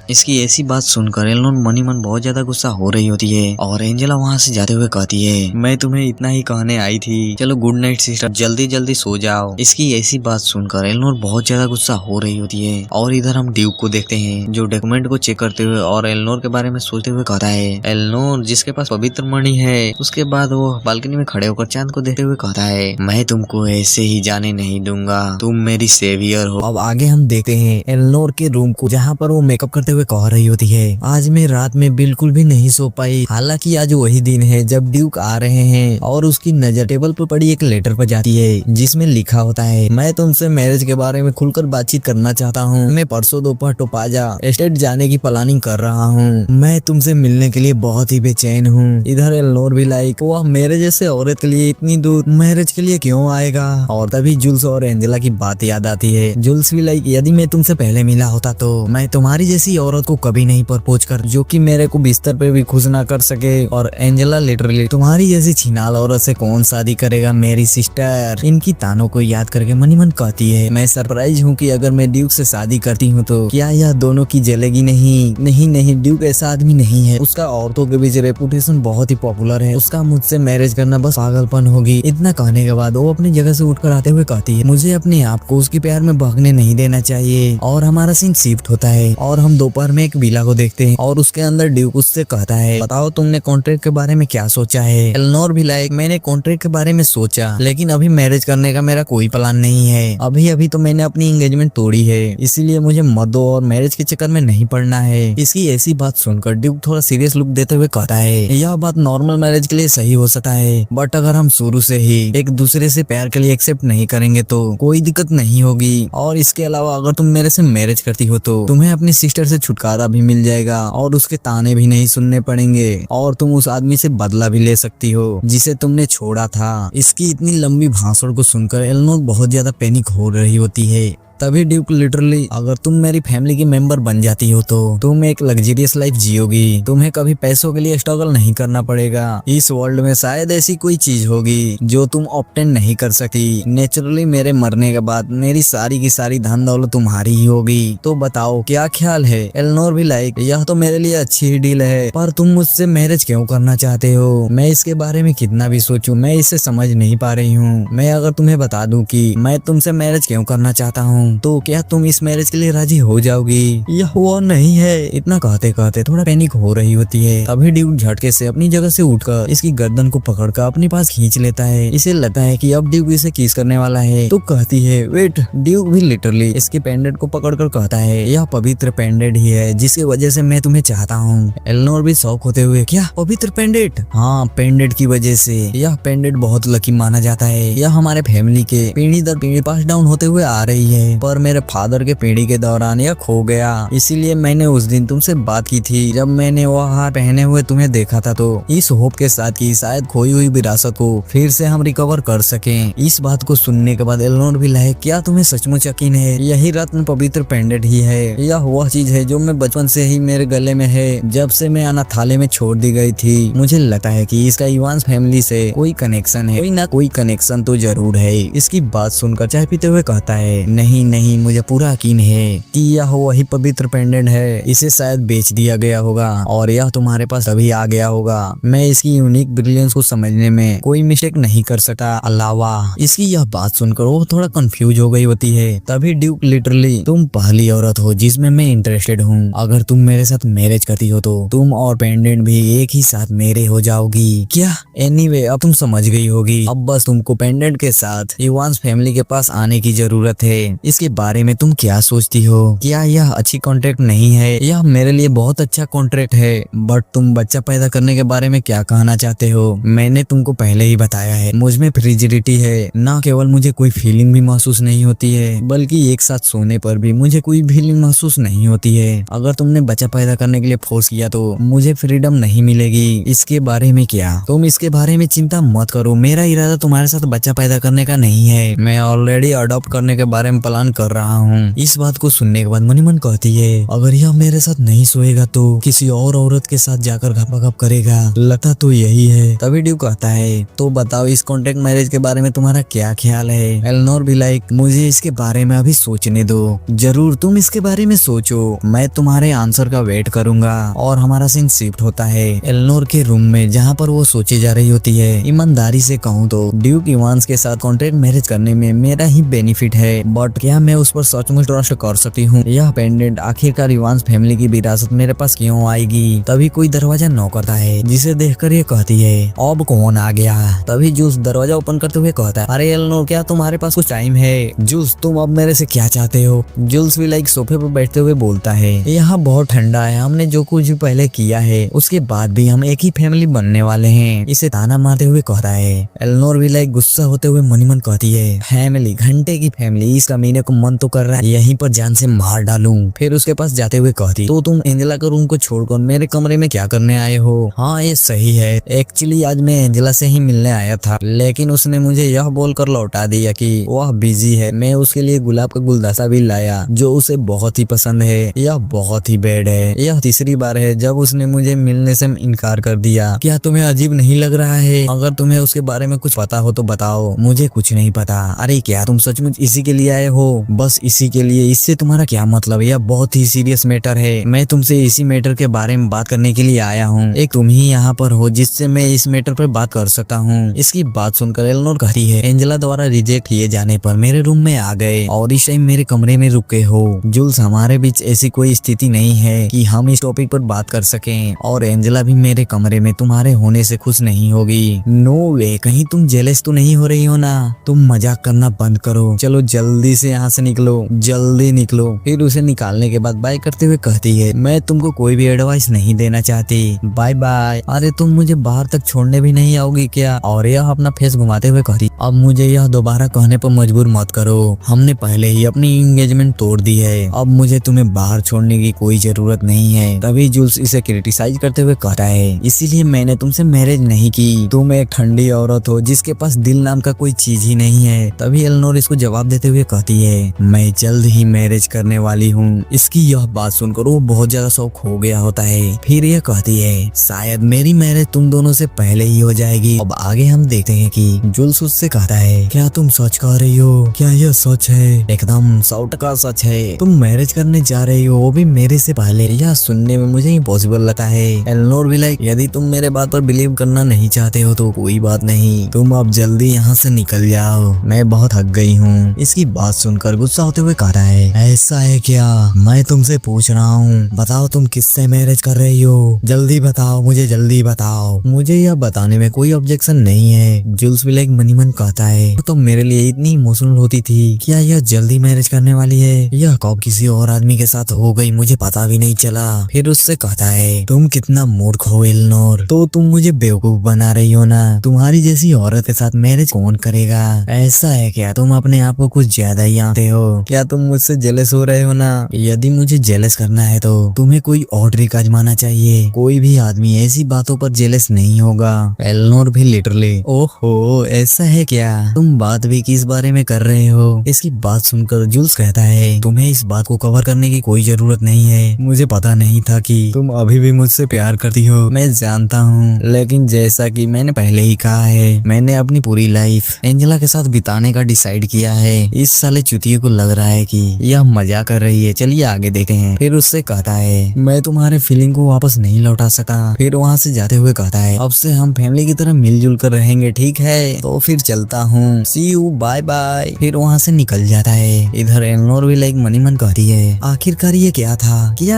इसकी ऐसी बात सुनकर एलेनोर मनी मन बहुत ज्यादा गुस्सा हो रही होती है और एंजेला वहाँ से जाते हुए कहती है, मैं तुम्हें इतना ही कहने आई थी, चलो गुड नाइट सिस्टर, जल्दी जल्दी सो जाओ। इसकी ऐसी बात सुनकर एलेनोर बहुत ज्यादा गुस्सा हो रही होती है और इधर हम ड्यूक को देखते हैं जो डॉक्यूमेंट को चेक करते हुए और एलेनोर के बारे में सोचते हुए कहता है, एलेनोर जिसके पास पवित्र मणि है। उसके बाद वो बालकनी में खड़े होकर चांद को देखते हुए कहता है, मैं तुमको ऐसे ही जाने नहीं दूंगा, तुम मेरी सेवियर हो। अब आगे हम देखते हैं एलेनोर के रूम को, जहाँ पर वो मेकअप करते हुए कह रही होती है, आज मैं रात में बिल्कुल भी नहीं सो पाई। हालांकि आज वही दिन है जब ड्यूक आ रहे हैं और उसकी नजर टेबल पर पड़ी एक लेटर पर जाती है जिसमें लिखा होता है, मैं तुमसे मैरिज के बारे में खुलकर बातचीट करना चाहता हूँ। मैं परसों दोपहर टोपाजा एस्टेट जाने की प्लानिंग कर रहा हूँ। मैं तुमसे मिलने के लिए बहुत ही बेचैन हूँ। इधर एलेनोर भी लाइक, वह मेरे जैसे औरत के लिए इतनी दूर मैरिज के लिए क्यों आएगा? और तभी जुल्स और एंजेला की बात याद आती है। जुल्स भी लाइक, यदि मैं तुमसे पहले मिला होता तो मैं तुम्हारी जैसी औरत को कभी नहीं प्रपोज कर, जो कि मेरे को बिस्तर पे भी खुश ना कर सके। और एंजेला लिटरली, तुम्हारी जैसी छिनाल औरत से कौन शादी करेगा मेरी सिस्टर? इनकी तानों को याद करके मनी मन कहती है, मैं सरप्राइज हूँ कि अगर मैं ड्यूक से शादी करती हूँ तो क्या यह दोनों की जलेगी नहीं? नहीं नहीं, ड्यूक ऐसा आदमी नहीं है। उसका औरतों के बीच रेपुटेशन बहुत ही पॉपुलर है। उसका मुझसे मैरिज करना बस पागलपन होगी। इतना कहने के बाद वो अपनी जगह से उठकर आते हुए कहती है, मुझे अपने आप को उसके प्यार में भागने नहीं देना चाहिए। और हमारा सीन शिफ्ट होता है और हम दोपहर में एक विला को देखते हैं और उसके अंदर ड्यूक उससे कहता है, बताओ तुमने कॉन्ट्रैक्ट के बारे में क्या सोचा है? एलेनोर भी लाइक, मैंने कॉन्ट्रैक्ट के बारे में सोचा, लेकिन अभी मैरिज करने का मेरा कोई प्लान नहीं है। अभी अभी तो मैंने अपनी एंगेजमेंट तोड़ी है, इसीलिए मुझे मर्दों और मैरिज के चक्कर में नहीं पड़ना है। इसकी ऐसी बात सुनकर ड्यूक थोड़ा सीरियस लुक देते हुए कहता है, यह बात नॉर्मल मैरिज के लिए सही हो सकता है, बट अगर हम शुरू से ही एक दूसरे से प्यार के लिए एक्सेप्ट नहीं करेंगे तो कोई दिक्कत नहीं होगी। और इसके अलावा अगर तुम मेरे से मैरिज करती हो तो तुम्हें अपनी सिस्टर से छुटकारा भी मिल जाएगा और उसके ताने भी नहीं सुनने पड़ेंगे और तुम उस आदमी से बदला भी ले सकती हो जिसे तुमने छोड़ा था। इसकी इतनी लंबी भाषण को सुनकर एलेनोर बहुत ज्यादा पैनिक हो रही होती है। तभी ड्यूक लिटरली, अगर तुम मेरी फैमिली की मेंबर बन जाती हो तो तुम एक लग्जरियस लाइफ जियोगी। तुम्हें कभी पैसों के लिए स्ट्रगल नहीं करना पड़ेगा। इस वर्ल्ड में शायद ऐसी कोई चीज होगी जो तुम ऑब्टेन नहीं कर सकती। नेचुरली मेरे मरने के बाद मेरी सारी की सारी धन दौलत तुम्हारी ही होगी। तो बताओ क्या ख्याल है? एलेनोर भी लाइक, यह तो मेरे लिए अच्छी ही डील है, पर तुम मुझसे मैरिज क्यों करना चाहते हो? मैं इसके बारे में कितना भी सोचूं मैं इसे समझ नहीं पा रही हूँ। मैं अगर तुम्हें बता दूं कि मैं तुमसे मैरिज क्यों करना चाहता हूँ तो क्या तुम इस मैरिज के लिए राजी हो जाओगी? यह वो नहीं है। इतना कहते कहते थोड़ा पैनिक हो रही होती है। तभी ड्यूक झटके से अपनी जगह से उठकर इसकी गर्दन को पकड़कर अपने पास खींच लेता है। इसे लगता है कि अब ड्यूक इसे किस करने वाला है तो कहती है, वेट। ड्यूक भी लिटरली इसके पेंडेंट को पकड़कर कहता है, यह पवित्र पेंडेंट ही है जिसकी वजह से मैं तुम्हें चाहता हूँ। एलेनोर भी शौक होते हुए, क्या पवित्र पेंडेंट? हाँ, पेंडेंट की वजह से। यह पेंडेंट बहुत लकी माना जाता है। यह हमारे फैमिली के पीढ़ी दर पीढ़ी पास डाउन होते हुए आ रही है, पर मेरे फादर के पीढ़ी के दौरान यह खो गया। इसीलिए मैंने उस दिन तुमसे बात की थी जब मैंने वह हार पहने हुए तुम्हें देखा था, तो इस होप के साथ कि शायद खोई हुई विरासत को फिर से हम रिकवर कर सकें। इस बात को सुनने के बाद एलेनोर भी लाइक, क्या तुम्हें सचमुच यकीन है यही रत्न पवित्र पेंडेंट ही है? यह वह चीज है जो मैं बचपन से ही मेरे गले में है, जब से मैं अनाथालय में छोड़ दी गई थी। मुझे लगता है कि इसका इवांस फैमिली से कोई कनेक्शन है, कोई ना कोई कनेक्शन तो जरूर है। इसकी बात सुनकर चाय पीते हुए कहता है, नहीं नहीं, मुझे पूरा यकीन है कि यह वही पवित्र पेंडेंट है। इसे शायद बेच दिया गया होगा और यह तुम्हारे पास अभी आ गया होगा। मैं इसकी यूनिक ब्रिलियंस को समझने में कोई मिस्टेक नहीं कर सकता। अलावा इसकी यह बात सुनकर वो थोड़ा कंफ्यूज हो गई होती है। तभी ड्यूक लिटरली, तुम पहली औरत हो जिसमें मैं इंटरेस्टेड हूँ। अगर तुम मेरे साथ मैरिज करती हो तो तुम और पेंडेंट भी एक ही साथ मेरे हो जाओगी। क्या? एनीवे, अब तुम समझ गई होगी। अब बस तुमको पेंडेंट के साथ इवांस फैमिली के पास आने की जरूरत है। इसके बारे में तुम क्या सोचती हो? क्या यह अच्छी कॉन्ट्रैक्ट नहीं है? यह मेरे लिए बहुत अच्छा कॉन्ट्रैक्ट है। बट तुम बच्चा पैदा करने के बारे में क्या कहना चाहते हो? मैंने तुमको पहले ही बताया है, मुझ में फ्रिजिडिटी है। ना केवल मुझे कोई फीलिंग भी महसूस नहीं होती है, बल्कि एक साथ सोने पर भी मुझे कोई फीलिंग महसूस नहीं होती है। अगर तुमने बच्चा पैदा करने के लिए फोर्स किया तो मुझे फ्रीडम नहीं मिलेगी। इसके बारे में क्या? तुम इसके बारे में चिंता मत करो। मेरा इरादा तुम्हारे साथ बच्चा पैदा करने का नहीं है। मैं ऑलरेडी अडॉप्ट करने के बारे में प्लान कर रहा हूँ। इस बात को सुनने के बाद मनीमन कहती है, अगर यह मेरे साथ नहीं सोएगा तो किसी और औरत के साथ जाकर घपाघप करेगा। लगता तो यही है। तभी ड्यूक कहता है, तो बताओ इस कॉन्ट्रैक्ट मैरिज के बारे में तुम्हारा क्या ख्याल है? एलेनोर भी लाइक, मुझे इसके बारे में अभी सोचने दो। जरूर, तुम इसके बारे में सोचो, मैं तुम्हारे आंसर का वेट करूंगा। और हमारा सीन शिफ्ट होता है एलेनोर के रूम में, जहाँ पर वो सोचे जा रही होती है। ईमानदारी से कहूँ तो ड्यूक इवांस के साथ कॉन्ट्रैक्ट मैरिज करने में मेरा ही बेनिफिट है। बट क्या मैं उस पर सचमुच ट्रस्ट कर सकती हूँ? यह पेंडेंट आखिरकार इवांस फैमिली की विरासत मेरे पास क्यों आएगी? तभी कोई दरवाजा नॉक करता है, जिसे देखकर ये कहती है, अब कौन आ गया? तभी जूस दरवाजा ओपन करते हुए कहता है, अरे एलेनोर, क्या तुम्हारे पास कुछ टाइम है? जूस, तुम अब मेरे से क्या चाहते हो? जूल्स भी लाइक सोफे पर बैठते हुए बोलता है, यहाँ बहुत ठंडा है। हमने जो कुछ भी पहले किया है उसके बाद भी हम एक ही फैमिली बनने वाले हैं। इसे ताना मारते हुए कहता है। एलेनोर भी लाइक गुस्सा होते हुए मनी मन कहती है, फैमिली, घंटे की फैमिली, इस कमीने को मन तो कर रहा है यहीं पर जान से मार डालूं। फिर उसके पास जाते हुए कहती, तो तुम एंजेला के रूम को छोड़कर मेरे कमरे में क्या करने आए हो? हाँ, ये सही है। एक्चुअली आज मैं एंजेला से ही मिलने आया था, लेकिन उसने मुझे यह बोलकर लौटा दिया कि वह बिजी है। मैं उसके लिए गुलाब का गुलदस्ता भी लाया जो उसे बहुत ही पसंद है। यह बहुत ही बैड है। यह तीसरी बार है जब उसने मुझे मिलने से इनकार कर दिया। क्या तुम्हें अजीब नहीं लग रहा है? अगर तुम्हें उसके बारे में कुछ पता हो तो बताओ, मुझे कुछ नहीं पता। अरे क्या तुम सचमुच इसी के लिए आए हो? बस इसी के लिए? इससे तुम्हारा क्या मतलब है? यह बहुत ही सीरियस मैटर है। मैं तुमसे इसी मैटर के बारे में बात करने के लिए आया हूँ। एक तुम ही यहाँ पर हो जिससे मैं इस मैटर पर बात कर सकता हूँ। इसकी बात सुनकर एलेनोर कहती है, एंजेला द्वारा रिजेक्ट किए जाने पर मेरे रूम में आ गए और इस टाइम मेरे कमरे में रुके हो। जूल्स, हमारे बीच ऐसी कोई स्थिति नहीं है कि हम इस टॉपिक पर बात कर सकें, और एंजेला भी मेरे कमरे में तुम्हारे होने से खुश नहीं होगी। नो वे, कहीं तुम जेलस तो नहीं हो रही हो ना? तुम मजाक करना बंद करो। चलो जल्दी से यहाँ से निकलो, जल्दी निकलो। फिर उसे निकालने के बाद बाय करते हुए कहती है, मैं तुमको कोई भी एडवाइस नहीं देना चाहती, बाय बाय। अरे तुम मुझे बाहर तक छोड़ने भी नहीं आओगी क्या? और यह अपना फेस घुमाते हुए कहती, अब मुझे यह दोबारा कहने पर मजबूर मत करो। हमने पहले ही अपनी एंगेजमेंट तोड़ दी है। अब मुझे तुम्हें बाहर छोड़ने की कोई जरूरत नहीं है। तभी जूल्स इसे क्रिटिसाइज करते हुए कहता है, इसीलिए मैंने तुमसे मैरिज नहीं की। तुम एक ठंडी औरत हो जिसके पास दिल नाम का कोई चीज ही नहीं है। तभी एलेनोर इसको जवाब देते हुए कहती है, मैं जल्द ही मैरिज करने वाली हूँ। इसकी यह बात सुनकर वो बहुत ज्यादा शौक हो गया होता है। फिर यह कहती है, शायद मेरी मैरिज तुम दोनों से पहले ही हो जाएगी। अब आगे हम देखते हैं कि जूल्स उससे कहता है, क्या तुम सच कह रही हो? क्या यह सच है? एकदम 100% सच है। तुम मैरिज करने जा रही हो, वो भी मेरे से पहले। यह सुनने में मुझे इम्पॉसिबल लगता है। एलेनोर भी लाइक, यदि तुम मेरे बात पर बिलीव करना नहीं चाहते हो तो कोई बात नहीं, तुम अब जल्दी यहाँ से निकल जाओ, मैं बहुत थक गई हूँ। इसकी बात सुनकर गुस्सा होते हुए कहता है, ऐसा है क्या? मैं तुमसे पूछ रहा हूँ, बताओ तुम किससे मैरिज कर रही हो? जल्दी बताओ, मुझे जल्दी बताओ। मुझे यह बताने में कोई ऑब्जेक्शन नहीं है। जूल्स भी लाइक मनी मन कहता है, तो मेरे लिए इतनी इमोशनल होती थी। क्या यह जल्दी मैरिज करने वाली है? यह कब किसी और आदमी के साथ हो गई, मुझे पता भी नहीं चला। फिर उससे कहता है, तुम कितना मूर्ख हो एलेनोर, तो तुम मुझे बेवकूफ बना रही हो ना? तुम्हारी जैसी औरत के साथ मैरिज कौन करेगा? ऐसा है क्या? तुम अपने आप को कुछ ज्यादा ही आते हो। क्या तुम मुझसे जेलस हो रहे हो ना? यदि मुझे जेलस करना है तो तुम्हें कोई और ट्रिक आजमाना चाहिए। कोई भी आदमी ऐसी बातों पर जेलस नहीं होगा। एलेनोर भी लिटरली, ओहो ऐसा है क्या? तुम बात भी किस बारे में कर रहे हो? इसकी बात सुनकर जूल्स कहता है, तुम्हें इस बात को कवर करने की कोई जरूरत नहीं है। मुझे पता नहीं था कि तुम अभी भी मुझसे प्यार करती हो, मैं जानता हूँ। लेकिन जैसा कि मैंने पहले ही कहा है, मैंने अपनी पूरी लाइफ एंजेला के साथ बिताने का डिसाइड किया है। इस साले चुतिये को लग रहा है कि यह मजाक कर रही है, चलिए आगे देखते हैं। फिर उससे कहता है मैं तुम्हारे फीलिंग को वापस नहीं लौटा सका। फिर वहाँ से जाते हुए कहता है अब से हम फैमिली की तरह मिलजुल कर रहेंगे, ठीक है? तो फिर चलता हूँ, सी यू, बाय बाय। फिर वहाँ से निकल जाता है। इधर एलनोर भी लाइक मनी मन कहती है आखिरकार ये क्या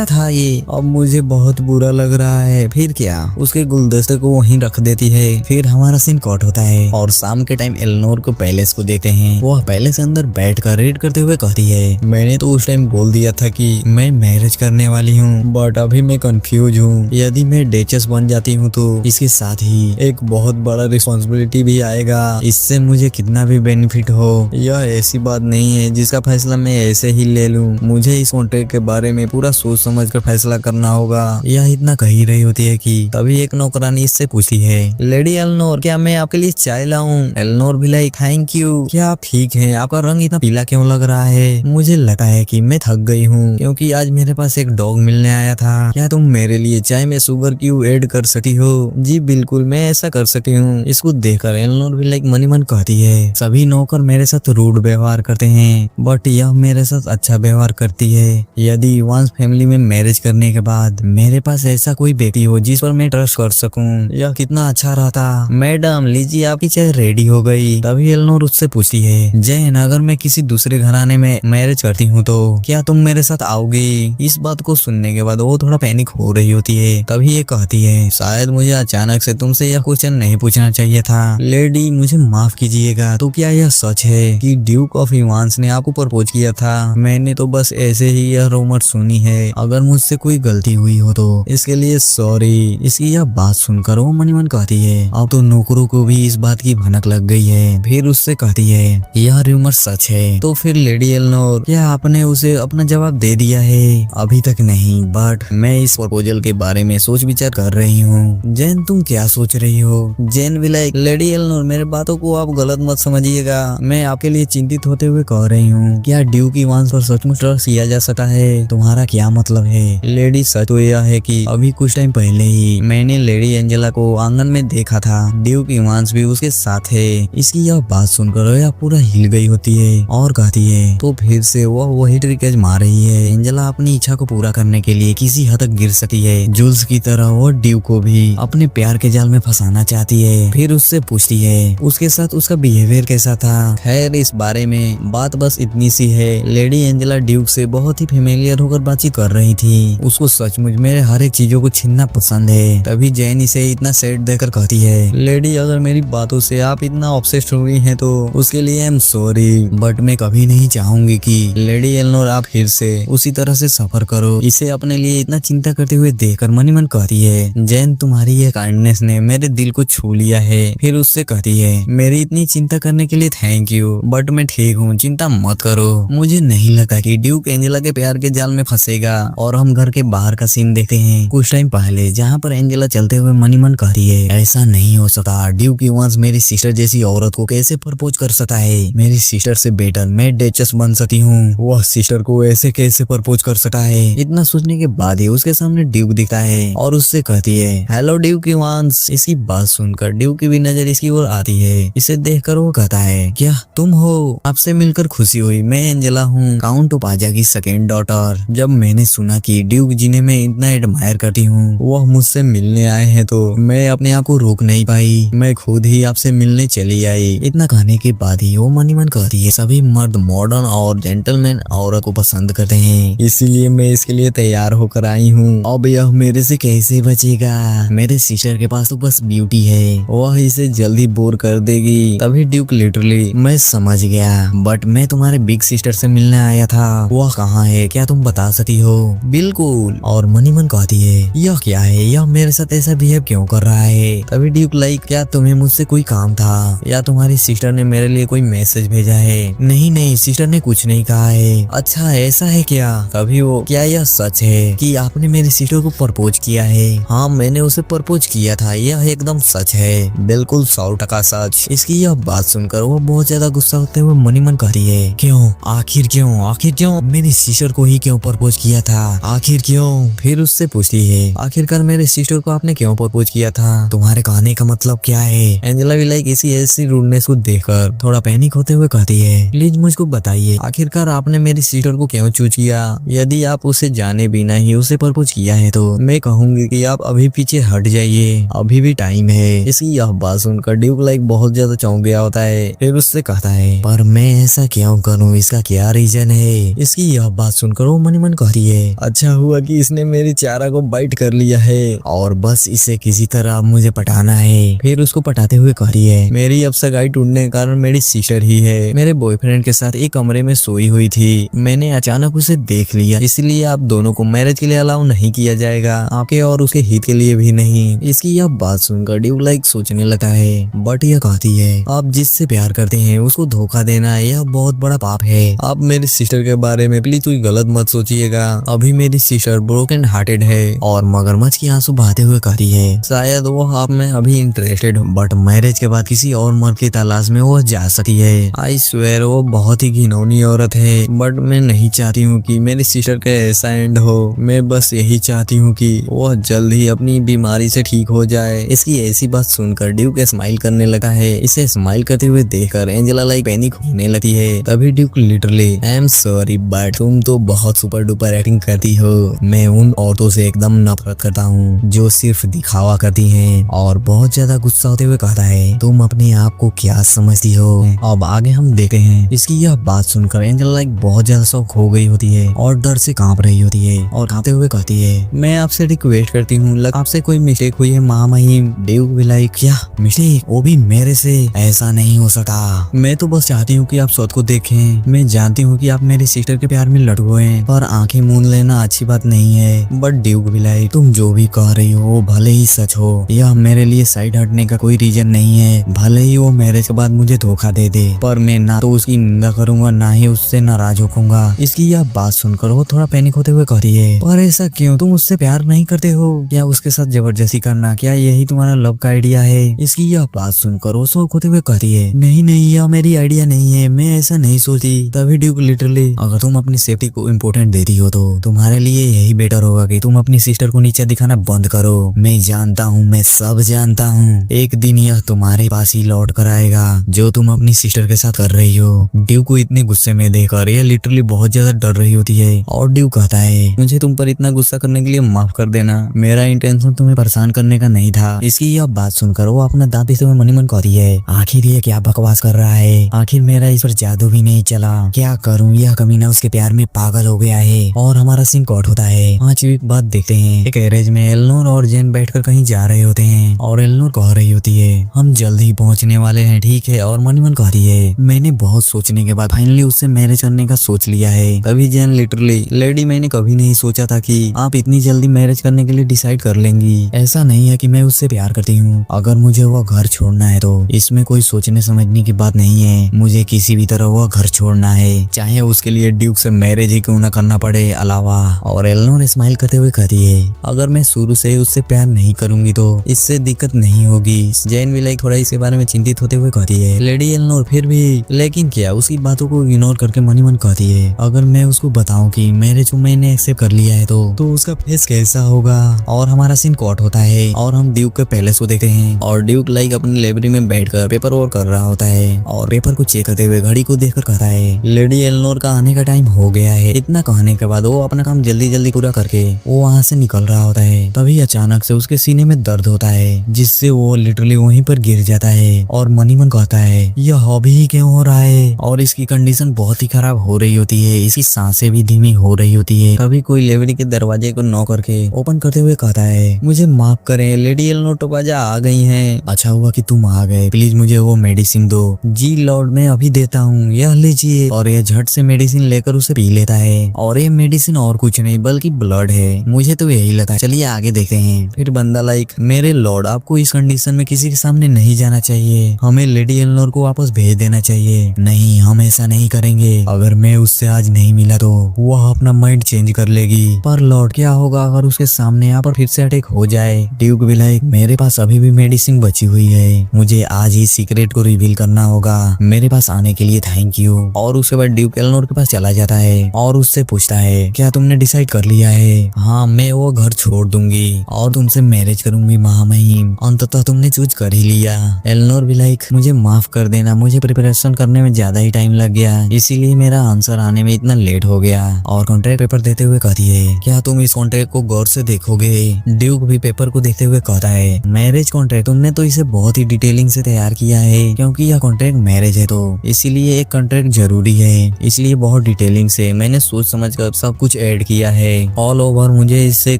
था ये, अब मुझे बहुत बुरा लग रहा है। फिर क्या, उसके गुलदस्ते को वहीं रख देती है। फिर हमारा सीन कट होता है और शाम के टाइम एलनोर को पैलेस को देखते हैं। वह पैलेस के अंदर बैठकर रीड करते हुए कहती है मैंने तो उस टाइम बोल दिया था कि मैं मैरिज करने वाली हूँ, बट अभी मैं कंफ्यूज हूँ। यदि मैं डेचेस बन जाती हूँ तो इसके साथ ही एक बहुत बड़ा रिस्पॉन्सिबिलिटी भी आएगा। इससे मुझे कितना भी बेनिफिट हो, यह ऐसी बात नहीं है जिसका फैसला मैं ऐसे ही ले लूं। मुझे इस कॉन्ट्रैक्ट के बारे में पूरा सोच समझ कर फैसला करना होगा। यह इतना कह ही रही होती है कि तभी एक नौकरानी इससे पूछती है लेडी एलनोर, क्या मैं आपके लिए चाय लाऊं? एलनोर भी लाइक थैंक यू। क्या आप ठीक हैं? आपका रंग इतना पीला क्यों लग रहा है? मुझे लगता है कि मैं थक गई हूँ क्योंकि आज मेरे पास एक डॉग मिलने आया था। क्या तुम मेरे लिए चाय में शुगर क्यूब ऐड कर सकती हो? जी बिल्कुल, मैं ऐसा कर सकती हूँ। इसको देखकर एलनोर भी लाइक मनी मन कहती है सभी नौकर मेरे साथ रूड व्यवहार करते हैं, बट यह मेरे साथ अच्छा व्यवहार करती है। यदि वंस फैमिली में मैरिज करने के बाद मेरे पास ऐसा कोई बेटी हो जिस पर मैं ट्रस्ट कर सकूं, यह कितना अच्छा रहता। मैडम लीजिए, आपकी चाय रेडी हो गई। तभी एलनोर उससे पूछती है जैन, अगर मैं किसी दूसरे घराने में मैरिज करती हूँ तो क्या तुम मेरे साथ आओगी? इस बात को सुनने के बाद वो थोड़ा पैनिक हो रही होती है। तभी ये कहती है शायद मुझे अचानक से तुमसे यह क्वेश्चन नहीं पूछना चाहिए था। लेडी मुझे माफ कीजिएगा, तो क्या यह सच है कि ड्यूक ऑफ इवांस ने आपको प्रपोज किया था? मैंने तो बस ऐसे ही यह रूमर सुनी है। अगर मुझसे कोई गलती हुई हो तो इसके लिए सॉरी। इसकी यह बात सुनकर वो मनी मन कहती है अब तो नौकरों को भी इस बात की भनक लग गई है। फिर उससे कहती है यह रूमर सच है। तो फिर लेडी एलनोर, क्या आपने उसे अपना जवाब दे दिया है? अभी तक नहीं, बट मैं इस प्रपोजल के बारे में सोच विचार कर रही हूँ। जैन तुम क्या सोच रही हो? जैन भी लाइक लेडी एलनोर, मेरे बातों को आप गलत मत समझिएगा। मैं आपके लिए चिंतित होते हुए कह रही हूँ क्या ड्यूक इवांस पर सचमुच ट्रस्ट किया जा सकता है? तुम्हारा क्या मतलब है? लेडी सच तो यह है कि अभी कुछ टाइम पहले ही मैंने लेडी एंजेला को आंगन में देखा था। ड्यूक इवांस भी उसके साथ है। इसकी यह बात सुनकर वह पूरा हिल गई होती है और कहती है तो फिर से वह वही ट्रिक आजमा रही है। एंजेला अपनी इच्छा को पूरा करने के लिए किसी हद तक गिर सकती है। जुल्स की तरह वो ड्यूक को भी अपने प्यार के जाल में फंसाना चाहती है। फिर उससे पूछती है उसके साथ उसका बिहेवियर कैसा था। खैर इस बारे में बात बस इतनी सी है। लेडी एंजेला ड्यूक से बहुत ही फेमिलियर होकर बातचीत कर रही थी। उसको सचमुच मेरे हर एक चीजों को छीनना पसंद है। तभी जैन इसे इतना सैड देकर कहती है लेडी, अगर मेरी बातों से आप इतना ऑब्सेस्ड हुई हैं तो उसके लिए आई एम सॉरी, बट मैं कभी नहीं चाहूंगी कि लेडी एलनोर आप फिर से उसी तरह से सफर करो। इसे अपने लिए इतना चिंता करते हुए देखकर मनी मन कहती है जैन, तुम्हारी ये काइंडनेस ने मेरे दिल को छू लिया है। फिर उससे कहती है मेरी इतनी चिंता करने के लिए थैंक यू, बट मैं ठीक हूँ, चिंता मत करो। मुझे नहीं लगता कि ड्यूक एंजेला के प्यार के जाल में फंसेगा। और हम घर के बाहर का सीन देखते हैं कुछ टाइम पहले, जहाँ पर एंजेला चलते हुए मनी मन कहती है ऐसा नहीं हो सकता। ड्यूक इवांस मेरी सिस्टर जैसी औरत को कैसे प्रपोज कर सकता है? मेरी सिस्टर से बेटर मैं डेचेस बन सकती हूँ, वह सिस्टर को ऐसे कैसे प्रपोज कर सकता है? इतना सोचने के बाद ही उसके सामने ड्यूक दिखता है और उससे कहती है हेलो ड्यूक इवांस। इसकी बात सुनकर ड्यूक की भी नजर इसकी ओर आती है। इसे देखकर वो कहता है क्या तुम हो? आपसे मिलकर खुशी हुई। मैं एंजेला हूँ, काउंट ऑफ आजा की सेकंड डॉटर। जब मैंने सुना कि ड्यूक जिन्हें मैं इतना एडमायर करती हूँ वह मुझसे मिलने आए हैं तो मैं अपने आप को रोक नहीं पाई। मैं खुद ही आपसे मिलने चली आई। इतना कहने के बाद ही वो मनी मन कहती है सभी मर्द मॉडर्न और जेंटलमैन औरत को पसंद करते हैं, इसीलिए मैं इसके लिए तैयार होकर आई हूँ। अब यह मेरे से कैसे बचेगा? मेरे सिस्टर के पास तो बस ब्यूटी है, वह इसे जल्दी बोर कर देगी। तभी ड्यूक लिटरली मैं समझ गया, बट मैं तुम्हारे बिग सिस्टर से मिलने आया था। वह कहाँ है? क्या तुम बता सकती हो? बिल्कुल। और मनी मन कहती है यह क्या है? यह मेरे साथ ऐसा बिहेव क्यों कर रहा है? तभी ड्यूक लाइक क्या तुम्हें मुझसे कोई काम था या तुम्हारी सिस्टर ने मेरे लिए कोई मैसेज भेजा है? नहीं, सिस्टर ने कुछ नहीं कहा है। अच्छा ऐसा है क्या? तभी वो क्या यह सच है कि आपने मेरी सिस्टर को प्रपोज किया है? हाँ मैंने उसे प्रपोज किया था, यह एकदम सच है, बिल्कुल 100% सच। इसकी यह बात सुनकर वो बहुत ज्यादा गुस्सा होते हुए मनी मन कहती है क्यों? आखिर क्यों मेरी सिस्टर को ही क्यों प्रपोज किया था? आखिर क्यों? फिर उससे पूछती है आखिरकार मेरे सिस्टर को आपने क्यों प्रपोज किया था? तुम्हारे कहने का मतलब क्या है? एंजेला भी लाइक इसी ऐसी रूडनेस को देखकर थोड़ा पैनिक होते हुए कहती है प्लीज मुझको बताइए, आखिरकार आपने मेरी सिस्टर को क्यों चूज किया? यदि आप उसे जाने भी नहीं उसे प्रपोज किया है तो मैं कहूंगी कि आप अभी पीछे हट जाइए, अभी भी टाइम है। इसकी यह बात सुनकर ड्यूक लाइक बहुत ज्यादा चौंक गया होता है। फिर उससे कहता है, पर मैं ऐसा क्यों करूं, इसका क्या रीजन है? इसकी यह बात सुनकर वो मन ही मन कहती है, अच्छा हुआ कि इसने मेरी चारा को बाइट कर लिया है और बस इसे किसी तरह अब मुझे पटाना है। फिर उसको पटाते हुए कहती है, मेरी अब सगाई टूटने के कारण मेरी सिस्टर ही है, मेरे बॉयफ्रेंड के साथ एक कमरे में सोई हुई थी, मैंने अचानक उसे देख लिया, इसलिए आप दोनों को मैरिज के लिए अलाउ नहीं किया जाएगा, आपके और उसके हित के लिए भी नहीं। इसकी यह बात सुनकर ड्यूक लाइक सोचने लगता है, बट यह कहती है, आप जिससे प्यार करते हैं उसको धोखा देना यह बहुत बड़ा पाप है। आप मेरी सिस्टर के बारे में प्लीज कोई गलत मत सोचिएगा, अभी मेरी सिस्टर ब्रोकन हार्टेड है। और मगरमच्छ की आंसू बहाते हुए कहती है, शायद वो आप में अभी इंटरेस्टेड, बट मैरिज के बाद किसी और मर्द की तलाश में वो जा सकती है। आई स्वेयर वो बहुत ही घिनौनी औरत है, बट मैं नहीं चाहती हूँ कि मेरी सिस्टर का ऐसा एंड हो। मैं बस यही चाहती हूँ कि वो जल्द ही अपनी बीमारी से ठीक हो जाए। इसकी ऐसी बात सुनकर ड्यूक स्माइल करने लगा है। इसे स्माइल करते हुए देखकर एंजेला लाइक पैनिक होने लगती है। तभी Duke literally, I am sorry but तुम तो बहुत सुपर डुपर एक्टिंग करती हो। मैं उन औरतों से एकदम नफरत करता हूँ जो सिर्फ दिखावा करती हैं। और बहुत ज्यादा गुस्सा होते हुए कहता है, तुम अपने आप को क्या समझती हो? अब आगे हम देखते हैं। इसकी यह बात सुनकर एंजेला लाइक बहुत ज्यादा शॉक हो गई होती है और डर से कांप रही होती है और कांपते हुए कहती है, मैं आपसे रिक्वेस्ट करती हूँ, आपसे कोई मिस्टेक हुई है महामहिम। ड्यूक भी लाइक, क्या मिस्टेक? वो भी मेरे से? ऐसा नहीं हो सकता, मैं तो बस चाहती हूँ कि आप सौत को देखें। मैं जानती हूँ कि आप मेरी सिस्टर के प्यार में लड़ गए हैं, पर आंखें मूंद लेना अच्छी बात नहीं है। बट ड्यूक भी लाइक, तुम जो भी कह रही हो वो भले ही सच हो, यह मेरे लिए साइड हटने का कोई रीजन नहीं है। भले ही वो मैरिज के बाद मुझे धोखा दे दे, पर मैं ना तो उसकी निंदा करूंगा ना ही उससे नाराज होऊंगा। इसकी यह बात सुनकर वो थोड़ा पैनिक होते हुए कहती है, पर ऐसा क्यों? तुम उससे प्यार नहीं करते हो? क्या उसके साथ जबरदस्ती करना, क्या यही तुम्हारा लव का आइडिया है? इसकी यह बात सुनकर वो शौक होते हुए कहती है, नहीं नहीं, यह मेरी आइडिया नहीं है, मैं ऐसा नहीं सोचती। तभी ड्यूक लिटरली, अगर तुम अपनी सेफ्टी को इम्पोर्टेंट देती हो तो तुम्हारे लिए यही बेटर होगा कि तुम अपनी सिस्टर को नीचे दिखाना बंद करो। मैं जानता हूँ, मैं सब जानता हूँ, एक दिन यह तुम्हारे पास ही लौट कर आएगा जो तुम अपनी सिस्टर के साथ कर रही हो। ड्यूक को इतने गुस्से में देखकर यह लिटरली बहुत ज्यादा डर रही होती है और ड्यूक कहता है, मुझे तुम पर इतना गुस्सा करने के लिए माफ कर देना, मेरा इंटेंशन तुम्हें परेशान करने का नहीं था। इसकी यह बात सुनकर वो अपना दांत पीसते हुए मनी मन कहती है, आखिर ये क्या बकवास कर रहा है? आखिर मेरा इस पर जादू भी नहीं चला, क्या करूं? यह कमीना उसके प्यार में पागल हो गया है। और हमारा सीन कट होता है। 5वीं बात देखते हैं। एक गैरेज में एलनोर और जेन बैठकर कहीं जा रहे होते हैं और एलनोर कह रही होती है, हम जल्द ही पहुंचने वाले हैं, ठीक है? और मनी मन कहती है, मैंने बहुत सोचने के बाद फाइनली उससे मैरिज करने का सोच लिया है। तभी जेन लिटरली, लेडी मैंने कभी नहीं सोचा था कि आप इतनी जल्दी मैरिज करने के लिए डिसाइड कर लेंगी। ऐसा नहीं है कि मैं उससे प्यार करती हूँ, अगर मुझे वो घर छोड़ना है तो इसमें कोई सोचने समझने की बात नहीं है। मुझे किसी भी तरह वो घर छोड़ना है, चाहे उसके लिए ड्यूक से मैरिज ही क्यों ना करना पड़े अलावा। और एलनोर स्माइल करते हुए कहती है, अगर मैं शुरू से उससे प्यार नहीं करूंगी तो इससे दिक्कत नहीं होगी। जैन भी लाइक थोड़ा इसके बारे में चिंतित होते हुए कहती है, लेडी एलनोर फिर भी, लेकिन क्या? उसकी बातों को इग्नोर करके मनी मन कहती है, अगर मैं उसको बताऊं कि मैरिज को मैंने एक्सेप्ट कर लिया है तो उसका फेस कैसा होगा? और हमारा सीन कट होता है और हम ड्यूक के पैलेस को देखते हैं और ड्यूक लाइक अपनी लाइब्रेरी में बैठकर पेपर वर्क कर रहा होता है और पेपर को चेक करते हुए घड़ी को देखकर कहता है, लेडी एलनोर का आने का टाइम हो गया है। इतना कहने के बाद वो अपना काम जल्दी जल्दी पूरा करके वो वहाँ से निकल रहा होता है। तभी अचानक से उसके सीने में दर्द होता है जिससे वो लिटरली वहीं पर गिर जाता है और मनी मन कहता है, यह अभी ही क्यों हो रहा है? और इसकी कंडीशन बहुत ही खराब हो रही होती है, इसकी सांसें भी धीमी हो रही होती है। कभी कोई लाइब्रेरी के दरवाजे को नॉक करके ओपन करते हुए कहता है, मुझे माफ करें, लेडी एलनोर टोपाजा आ गई हैं। अच्छा हुआ कि तुम आ गए, प्लीज मुझे वो मेडिसिन दो। जी लॉर्ड, मैं अभी देता हूँ, यह लीजिए। और यह झट से मेडिसिन लेकर उसे पी लेता है और ये मेडिसिन और कुछ नहीं बल्कि ब्लड है। मुझे तो यही लगा। चलिए आगे देखते हैं। फिर बंदा लाइक, मेरे लॉर्ड, आपको इस कंडीशन में किसी के सामने नहीं जाना चाहिए, हमें लेडी एलनोर को वापस भेज देना चाहिए। नहीं, हम ऐसा नहीं करेंगे, अगर मैं उससे आज नहीं मिला तो वह अपना माइंड चेंज कर लेगी। पर लॉर्ड, क्या होगा अगर उसके सामने यहाँ पर फिर से अटैक हो जाए? ड्यूक भी लाइक, मेरे पास अभी भी मेडिसिन बची हुई है, मुझे आज ही सीक्रेट को रिवील करना होगा, मेरे पास आने के लिए थैंक यू। और उसके बाद ड्यूक एलनोर के पास चला जाता है और उससे पूछता है, क्या तुमने डिसाइड कर लिया है? हाँ, मैं वो घर छोड़ दूंगी और तुमसे मैरिज करूंगी महामहिम। अंततः तुमने चूज कर ही लिया। एलनोर भी लाइक, मुझे माफ कर देना, मुझे प्रिपरेशन करने में ज्यादा ही ही टाइम लग गया, इसीलिए मेरा आंसर आने में इतना लेट हो गया। और कॉन्ट्रैक्ट पेपर देते हुए कहती है, क्या तुम इस कॉन्ट्रैक्ट को गौर से देखोगे? ड्यूक भी पेपर को देखते हुए कहता है, मैरिज कॉन्ट्रैक्ट, तुमने तो इसे बहुत ही डिटेलिंग से तैयार किया है, क्योंकि यह कॉन्ट्रैक्ट मैरिज है, तो इसीलिए एक कॉन्ट्रैक्ट जरूरी है, इसलिए बहुत डिटेलिंग से मैंने सोच समझ कर सब कुछ ऐड किया है। ऑल ओवर मुझे इससे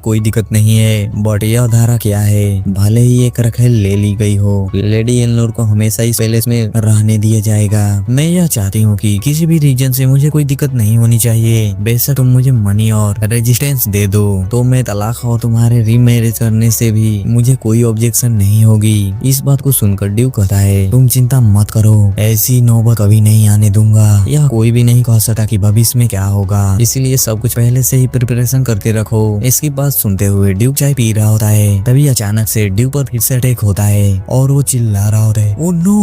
कोई दिक्कत नहीं है, बट यह धारा क्या है, भले ही एक रखेल ले ली गई हो, लेडी एलनोर को हमेशा इस पैलेस में रहने दिया जाएगा। मैं यह चाहती हूँ कि किसी भी रीजन से मुझे कोई दिक्कत नहीं होनी चाहिए, बेशक तुम मुझे मनी और रेजिस्टेंस दे दो, तो मैं तलाक और तुम्हारे रीमैरिज करने से भी मुझे कोई ऑब्जेक्शन नहीं होगी। इस बात को सुनकर ड्यूक कहता है, तुम चिंता मत करो, ऐसी नौबत कभी नहीं आने दूंगा। यह कोई भी नहीं कह सकता कि भविष्य में क्या होगा, इसलिए सब कुछ पहले से ही प्रिपरेशन करके रखो। इसकी बात सुनते हुए ड्यूक चाय पी रहा होता है, तभी अचानक से ड्यूक पर फिर से अटैक होता है और वो चिल्ला रहा होता है, ओ नो,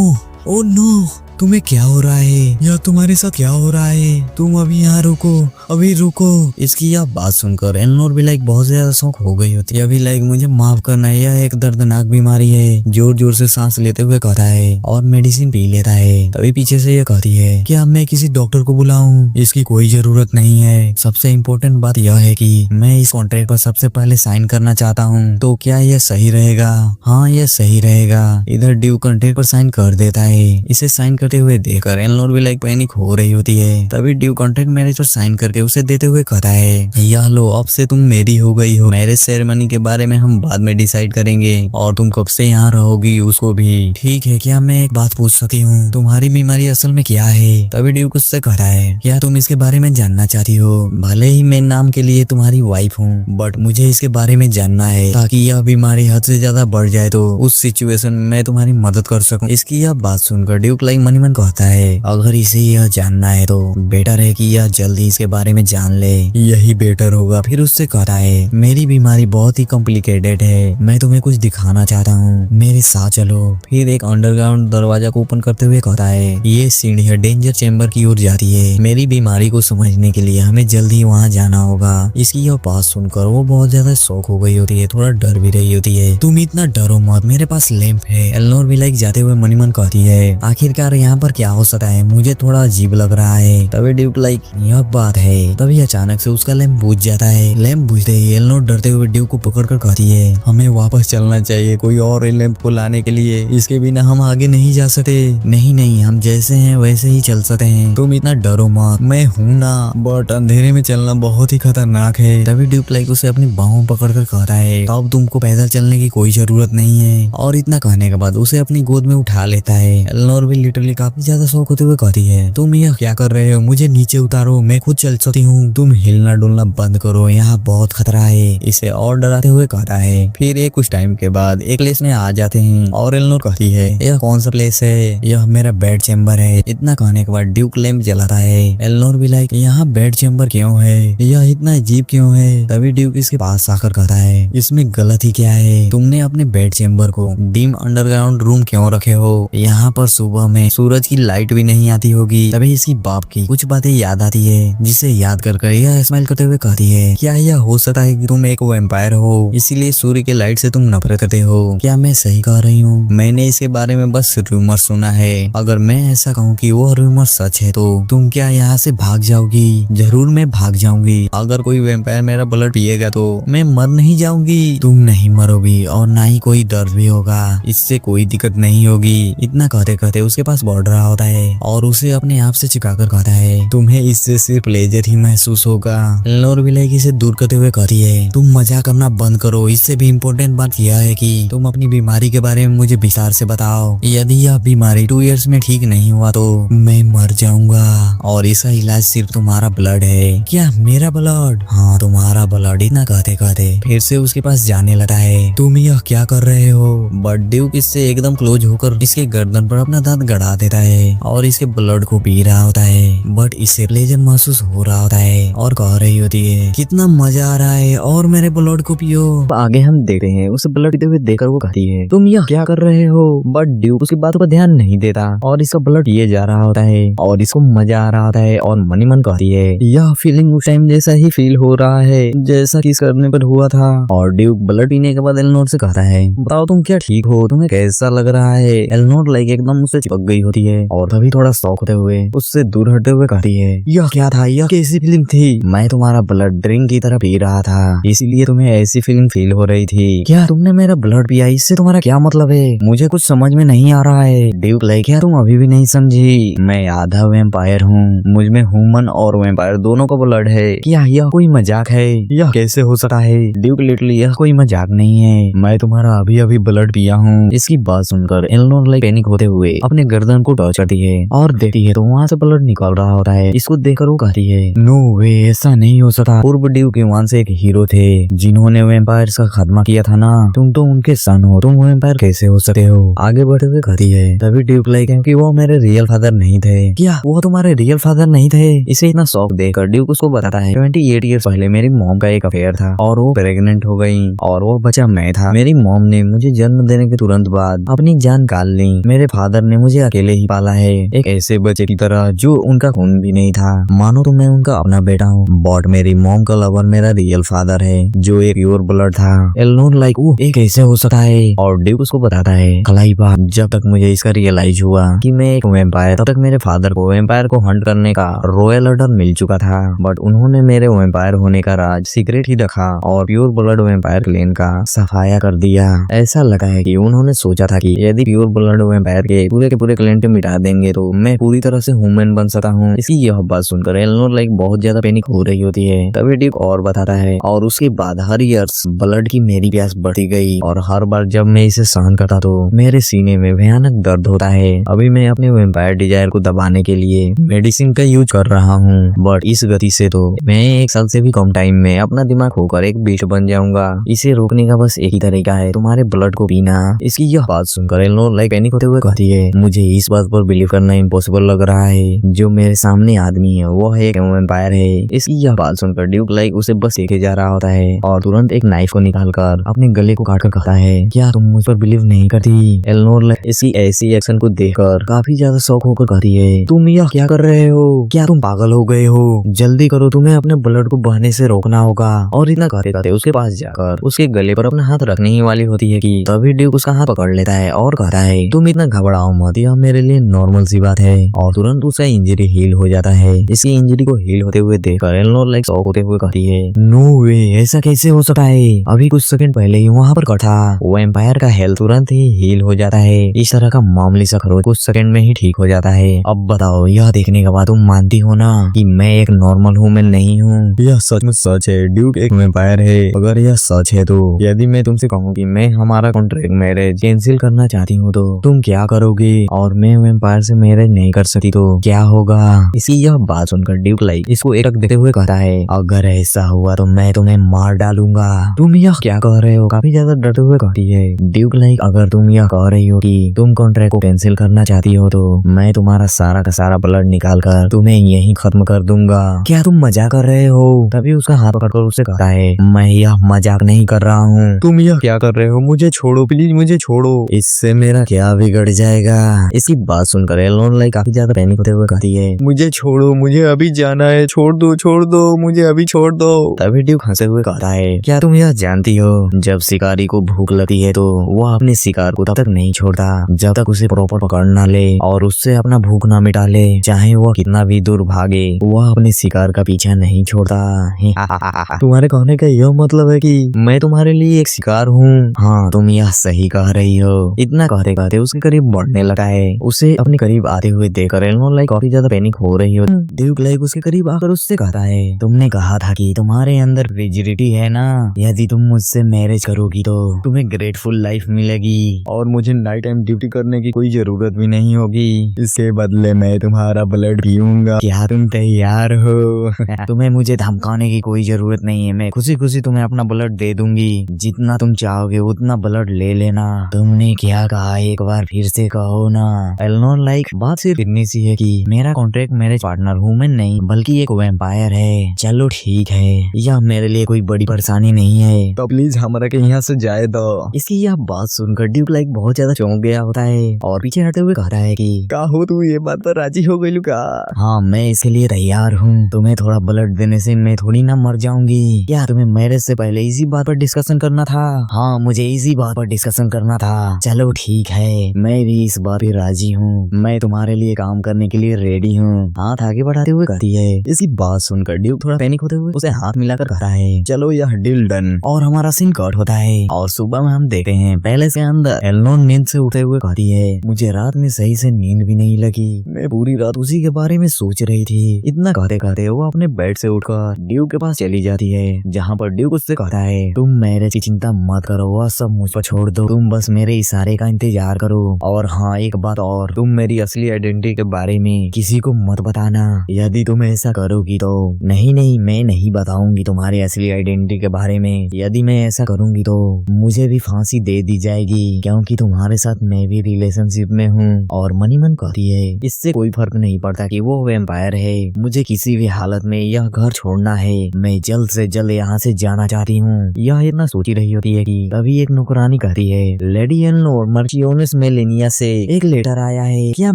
ओ नो, तुम्हें क्या हो रहा है? या तुम्हारे साथ क्या हो रहा है? तुम अभी यहाँ रुको, अभी रुको। इसकी यह बात सुनकर एलनोर भी बहुत ज्यादा शौक हो गई होती है। अभी मुझे माफ करना है, यह एक दर्दनाक बीमारी है। जोर जोर से सांस लेते हुए कहता है और मेडिसिन पी लेता है। तभी पीछे से यह कहती है, क्या मैं किसी डॉक्टर को बुलाऊं? इसकी कोई जरूरत नहीं है। सबसे इम्पोर्टेंट बात यह है कि मैं इस कॉन्ट्रैक्ट पर सबसे पहले साइन करना चाहता हूँ, तो क्या यह सही रहेगा? हाँ, यह सही रहेगा। इधर ड्यूक कॉन्ट्रैक्ट पर साइन कर देता है। इसे साइन करते हुए देखकर एलनोर भी पैनिक हो रही होती है। तभी ड्यूक कॉन्ट्रैक्ट मैरिज पर साइन करके उसे देते हुए कहता है, यह लो, अब से तुम मेरी हो गई हो। मैरिज सेरेमनी के बारे में हम बाद में डिसाइड करेंगे, और तुम कब से यहाँ रहोगी उसको भी। ठीक है, क्या मैं एक बात पूछ सकती हूँ, तुम्हारी बीमारी असल में क्या है? तभी ड्यूक उससे कहता है, क्या तुम इसके बारे में जानना चाहती हो? भले ही मैं नाम के लिए तुम्हारी वाइफ हूँ, बट मुझे इसके बारे में जानना है, ताकि यह बीमारी हद से ज्यादा बढ़ जाए तो उस सिचुएशन में मैं तुम्हारी मदद कर सकूं। इसकी यह बात सुनकर ड्यूक मन ही मन कहता है, अगर इसे यह जानना है तो बेटर है कि यह जल्दी इसके बारे में जान ले, यही बेटर होगा। फिर उससे कहता है, मेरी बीमारी बहुत ही कॉम्प्लिकेटेड है, मैं तुम्हें कुछ दिखाना चाहता हूँ, मेरे साथ चलो। फिर एक अंडरग्राउंड दरवाजा को ओपन करते हुए कहता है, ये सीढ़ी डेंजर चेम्बर की ओर जाती है, मेरी बीमारी को समझने के लिए हमें जल्दी वहाँ जाना होगा। इसकी यह बात सुनकर वो बहुत ज्यादा शौक हो गई होती है, थोड़ा डर भी रही होती है। तुम इतना डरो मत, मेरे पास लैंप है। एलनोर भी जाते हुए मनी मन कहती है, आखिरकार यहाँ पर क्या हो सकता है, मुझे थोड़ा अजीब लग रहा है। तभी ड्यूक यह बात है। तभी अचानक से उसका लैंप बुझ जाता है। लैंप बुझते ही एलनोर डरते हुए ड्यूक को पकड़कर कहती है, हमें वापस चलना चाहिए, कोई और लैंप को लाने के लिए, इसके बिना हम आगे नहीं जा सकते। नहीं नहीं, हम जैसे हैं वैसे ही चल सकते हैं, तुम इतना डरो मत, मैं हूँ ना, बट अंधेरे में चलना बहुत ही खतरनाक है। तभी ड्यूक उसे अपनी बाहों पकड़कर कहता है, अब तुमको पैदल चलने की कोई जरूरत नहीं है। और इतना कहने के बाद उसे अपनी गोद में उठा लेता है। एलनोर भी लिटरली काफी ज्यादा शौक होते हुए कहती है, तुम यह क्या कर रहे हो, मुझे नीचे उतारो, मैं खुद चल सकती हूँ, तुम हिलना डुलना बंद करो, यहाँ बहुत खतरा है। इसे और डराते हुए कहता है। फिर एक कुछ टाइम के बाद एक प्लेस में आ जाते हैं और एलनोर कहती है, यह कौन सा प्लेस है? यह मेरा बेड चेम्बर है। इतना कहने के बाद ड्यूक लैंप जलाता है। एलनोर भी यहाँ बेड चेम्बर क्यों है, यह इतना अजीब क्यों है? तभी ड्यूक इसके पास आकर कहता है, इसमें गलत ही क्या है, तुमने अपने बेड चेम्बर को डीम अंडरग्राउंड रूम क्यों रखे हो? यहाँ पर सुबह में सूरज की लाइट भी नहीं आती होगी। तभी इसकी बाप की कुछ बातें याद आती है, जिसे याद कर यह स्माइल करते हुए कहती है, क्या यह हो सकता है कि तुम एक वैम्पायर हो, इसीलिए सूर्य के लाइट से तुम नफरत करते हो? क्या मैं सही कह रही हूँ? मैंने इसके बारे में बस रूमर सुना है। अगर मैं ऐसा कहूँ कि वो रूमर सच है, तो तुम क्या यहाँ से भाग जाओगी? जरूर मैं भाग जाऊंगी। अगर कोई वैम्पायर मेरा ब्लड पिएगा तो मैं मर नहीं जाऊंगी। तुम नहीं मरोगी और ना ही कोई डर भी होगा, इससे कोई दिक्कत नहीं होगी। इतना कहते कहते उसके पास बढ़ रहा होता है और उसे अपने आप से चिकाकर कहता है, तुम्हें इससे सिर्फ प्लेजर ही महसूस होगा। एलनोर भी इसे दूर करते हुए कहती है, तुम मजाक करना बंद करो। इससे भी इम्पोर्टेंट बात यह है कि तुम अपनी बीमारी के बारे में मुझे विस्तार से बताओ। यदि यह बीमारी 2 इयर्स में ठीक नहीं हुआ तो मैं मर जाऊंगा, और इसका इलाज सिर्फ तुम्हारा ब्लड है। क्या मेरा ब्लड? हाँ, तुम्हारा ब्लड। इतना कहते कहते फिर से उसके पास जाने लगा है। तुम यह क्या कर रहे हो? बट ड्यूक इससे एकदम क्लोज होकर इसके गर्दन पर अपना दांत गड़ा देता है और इसके ब्लड को पी रहा होता है। बट इसे प्लेजर महसूस हो रहा होता है और कह रही होती है, कितना मजा आ रहा है, और मेरे ब्लड को पियो। आगे हम देखते हैं उसे ब्लड पीते हुए देखकर वो कहती है, तुम यह क्या कर रहे हो? बट ड्यूक उसकी बातों पर ध्यान नहीं देता और इसका ब्लड पिए जा रहा होता है और इसको मजा आ रहा होता है। और मनी मन कहती है, यह फीलिंग उस टाइम जैसा ही फील हो रहा है जैसा किस करने पर हुआ था। और ड्यूक ब्लड पीने के बाद एलनोर से कहता है, बताओ तुम क्या ठीक हो, तुम्हें कैसा लग रहा है? एलनोर एकदम उससे चिपक गई होती है और तभी थोड़ा शॉक होते हुए उससे दूर हटते हुए कहती है, यह क्या था, यह कैसी फीलिंग थी? मैं तुम्हारा ब्लड ड्रिंक की तरह पी रहा था, इसीलिए तुम्हें ऐसी फीलिंग फील हो रही थी। क्या तुमने मेरा ब्लड पिया? इससे तुम्हारा क्या मतलब है? मुझे कुछ समझ में नहीं आ रहा है। ड्यूक लाइक, क्या तुम अभी भी नहीं समझी? मैं आधा वैम्पायर हूँ, मुझ में ह्यूमन और वैम्पायर दोनों का ब्लड है। क्या यह कोई मजाक है? यह कैसे हो सकता है? ड्यूक लिटरली, यह कोई मजाक नहीं है, मैं तुम्हारा अभी अभी ब्लड पिया हूँ। इसकी बात सुनकर एलेनोर लाइक पैनिक होते हुए अपने गर्दन को टच करती है और देखती है तो वहाँ से ब्लड निकल रहा होता है। इसको देखकर वो कहती है, नो वे, ऐसा नहीं हो सकता। पूर्व ड्यूक यूआन से एक हीरो थे जिन्होंने वैम्पायर्स का खात्मा किया था ना, तुम तो उनके सन हो, तुम वैम्पायर कैसे हो सकते हो? आगे बढ़ते हुए कहती है, तभी ड्यूक लाइक, क्योंकि वो मेरे रियल फादर नहीं थे। क्या वो तुम्हारे रियल फादर नहीं थे? इसे इतना शौक देकर ड्यूक उसको बताता है, 28 ईयर्स पहले मेरी मॉम का एक अफेयर था और वो प्रेग्नेंट हो गई और वो बच्चा मैं था। मेरी मॉम ने मुझे जन्म देने के तुरंत बाद अपनी जान काल ली। मेरे फादर ने मुझे अकेले ही पाला है, एक ऐसे बच्चे की तरह जो उनका खून भी नहीं था। मानो तो मैं उनका अपना बेटा हूँ, बट मेरी मॉम का लवर मेरा रियल फादर है जो एक प्योर ब्लड था। एलेनोर लाइक, वो एक कैसे हो सकता है? और ड्यूक उसको बताता है, क्लाइवा, जब तक मुझे इसका रियलाइज हुआ कि मैं एक वैम्पायर, तब तक मेरे फादर को वैम्पायर को हंट करने का रॉयल ऑर्डर मिल चुका था, बट उन्होंने मेरे वैम्पायर होने का राज सीक्रेट ही रखा और प्योर ब्लड वैम्पायर क्लेन का सफाया कर दिया। ऐसा लगा है कि उन्होंने सोचा था कि यदि प्योर ब्लड वैम्पायर के पूरे क्लेन को मिटा देंगे तो मैं पूरी तरह से ह्यूमन बन सकता हूँ। इसकी यह बात सुनकर एलेनोर लाइक बहुत ज्यादा पैनिक हो रही होती है। तभी ड्यूक और बताता है, और उसके बाद हर ईयर्स ब्लड की मेरी प्यास बढ़ती गई और हर बार जब मैं इसे सहन करता तो मेरे सीने में भयानक दर्द होता है। अभी मैं अपने वैम्पायर डिजायर को दबाने के लिए मेडिसिन का यूज कर रहा हूँ, बट इस गति से तो मैं 1 साल से भी कम टाइम में अपना दिमाग खोकर एक बीस्ट बन जाऊंगा। इसे रोकने का बस एक ही तरीका है, तुम्हारे ब्लड को पीना। इसकी यह बात सुनकर एलेनोर लाइक पैनिक होते हुए कहती है, मुझे इस बात पर बिलीव करना इम्पॉसिबल लग रहा है, जो मेरे सामने आदमी है वो है एक वैम्पायर है। इसकी यह बात सुनकर ड्यूक लाइक उसे बस देखे जा रहा होता है और तुरंत एक नाइफ को निकालकर अपने गले को काटकर कहता है, क्या तुम मुझ पर बिलीव नहीं करती? एलेनोर लाइक इसकी ऐसी एक्शन को देखकर काफी ज्यादा शॉक होकर कहती है, तुम यह क्या कर रहे हो? क्या तुम पागल हो गए हो? जल्दी करो, तुम्हें अपने ब्लड को बहने से रोकना होगा। और इतना कहते कहते उसके पास जाकर उसके गले पर अपना हाथ रखने ही वाली होती है कि तभी ड्यूक उसका हाथ पकड़ लेता है और कहता है, तुम इतना घबराओ मत, यह मेरे लिए नॉर्मल सी बात है। और तुरंत उसका इंजरी हील हो जाता है। इसकी इंजरी को हील होते हुए देखकर एलेनोर लाइक शॉक होते हुए कहती है, नो वे, ऐसा कैसे हो सकता है? अभी कुछ सेकंड पहले ही वहाँ पर कटा वैम्पायर का हेल्थ तुरंत ही हील हो जाता है। इस तरह का मामूली सा खरोच कुछ सेकंड में ही ठीक हो जाता है। अब बताओ, यह देखने के बाद तुम मानती हो ना कि मैं एक नॉर्मल ह्यूमन नहीं हूँ? यह सच में सच है, ड्यूक एक वैम्पायर है। अगर यह सच है तो यदि मैं तुमसे कहूँ कि मैं हमारा कॉन्ट्रैक्ट मैरिज कैंसिल करना चाहती हूँ तो तुम क्या करोगी? और मैं वैम्पायर से मैरिज नहीं कर सकती तो क्या होगा? इसकी यह बात सुनकर ड्यूक लाइक इसको एक देते हुए कहता है, अगर ऐसा हुआ तो मैं तुम्हें मार डालूंगा। तुम यह क्या कह रहे हो? काफी ज्यादा डरते हुए कहती है ड्यूक लाइक, अगर तुम यह कह रही हो कि तुम कॉन्ट्रैक्ट को कैंसिल करना चाहती हो तो मैं तुम्हारा सारा का सारा ब्लड निकाल कर तुम्हें यहीं खत्म कर दूंगा। क्या तुम मजाक कर रहे हो? तभी उसका हाथ पकड़कर उससे कहता है, मैं यह मजाक नहीं कर रहा हूँ। तुम यह क्या कर रहे हो? मुझे छोड़ो प्लीज, मुझे छोड़ो, इससे मेरा क्या बिगड़ जाएगा? इसकी बात सुनकर एलेनोर लाइक काफी ज्यादा पैनिक होते हुए कहती है, मुझे छोड़ो, मुझे अभी जाना है, छोड़ दो, मुझे अभी छोड़ दो। तभी ड्यूक हंसते हुए कहता है, क्या तुम यह जानती हो, जब शिकारी को भूख लगती है तो वह अपने शिकार को तब तक नहीं छोड़ता जब तक उसे प्रॉपर पकड़ ना ले और उससे अपना भूख ना मिटा ले। चाहे वह कितना भी दूर भागे, वह अपने शिकार का पीछा नहीं छोड़ता। तुम्हारे कहने का यह मतलब है कि मैं तुम्हारे लिए एक शिकार हूँ? हाँ, तुम यह सही कह रही हो। इतना कहते कहते उसके करीब बढ़ने लगा है। उसे अपने करीब आते हुए देखकर एलेनोर लाइक काफी ज्यादा पैनिक हो रही हो। ड्यूक लाइक उसके करीब आकर उससे कहता है, तुमने कहा था कि तुम्हारे अंदर रिजिडिटी है ना, यदि तुम मुझसे मैरिज करोगी तो तुम्हें ग्रेटफुल लाइफ मिलेगी और मुझे नाइट टाइम ड्यूटी करने की कोई जरूरत भी नहीं होगी। इसके बदले मैं तुम्हारा ब्लड पीऊंगा। क्या तुम तैयार हो? तुम्हें मुझे धमकाने की कोई जरूरत नहीं है, मैं खुशी खुशी तुम्हें अपना ब्लड दे दूंगी। जितना तुम चाहोगे उतना ब्लड ले लेना। तुमने क्या कहा, एक बार फिर से कहो ना। एलेनोर लाइक, बात सिर्फ इतनी सी है कि मेरा कॉन्ट्रैक्ट मैरिज पार्टनर ह्यूमन नहीं बल्कि एक वैम्पायर है। चलो ठीक है, यह मेरे लिए कोई बड़ी परेशानी नहीं है, तो प्लीज हमारा के यहाँ से जाए दो। इसकी यह बात सुनकर ड्यूक लाइक बहुत ज्यादा चौंक गया होता है और पीछे हटते हुए कहता है कि क्या हो तू, ये बात पर राजी हो गई का? हाँ, मैं इसके लिए तैयार हूँ। तुम्हें थोड़ा ब्लड देने से मैं थोड़ी ना मर जाऊंगी। क्या तुम्हें मैरिज से पहले इसी बात पर डिस्कशन करना था? हाँ, मुझे इसी बात पर डिस्कशन करना था। चलो ठीक है, मैं भी इस बात पे राजी राजी हूँ, मैं तुम्हारे लिए काम करने के लिए रेडी हूँ, हाथ आगे बढ़ाते हुए कहती है। इसकी बात सुनकर ड्यूक थोड़ा पैनिक होते हुए उसे हाथ मिलाकर कहता है, चलो यह डील डन। और हमारा सीन कट होता है और सुबह में हम देखते हैं पैलेस के अंदर एलेनोर नींद से उठते हुए कहती है, मुझे रात में सही से नींद भी नहीं लगी, मैं पूरी रात उसी के बारे में सोच रही थी। इतना कहते कहते वो अपने बेड से उठकर ड्यूक के पास चली जाती है, जहाँ पर ड्यूक उससे कहता है, तुम मैरिज की चिंता मत करो, वह सब मुझ पर छोड़ दो, तुम बस मेरे इशारे का इंतजार करो। और हाँ एक बात और, तुम मेरी असली आइडेंटिटी के बारे में किसी को मत बताना, यदि तुम ऐसा करोगी तो। नहीं नहीं, मैं नहीं बताऊंगी तुम्हारी असली आइडेंटिटी के बारे में, यदि मैं ऐसा करूंगी तो मुझे भी फांसी दे दी जाएगी, क्योंकि तुम्हारे साथ मैं भी रिलेशनशिप में हूँ। और मनी मन कहती है, इससे कोई फर्क नहीं पड़ता कि वो वैम्पायर है, मुझे किसी भी हालत में यह घर छोड़ना है, मैं जल्द से जल्द यहाँ से जाना चाहती हूँ। यह इतना सोची रही होती है कि तभी एक नौकरानी कहती है, लेडी एलेनोर, मर्चियोनेस मेलेनिया से एक लेटर आया है। क्या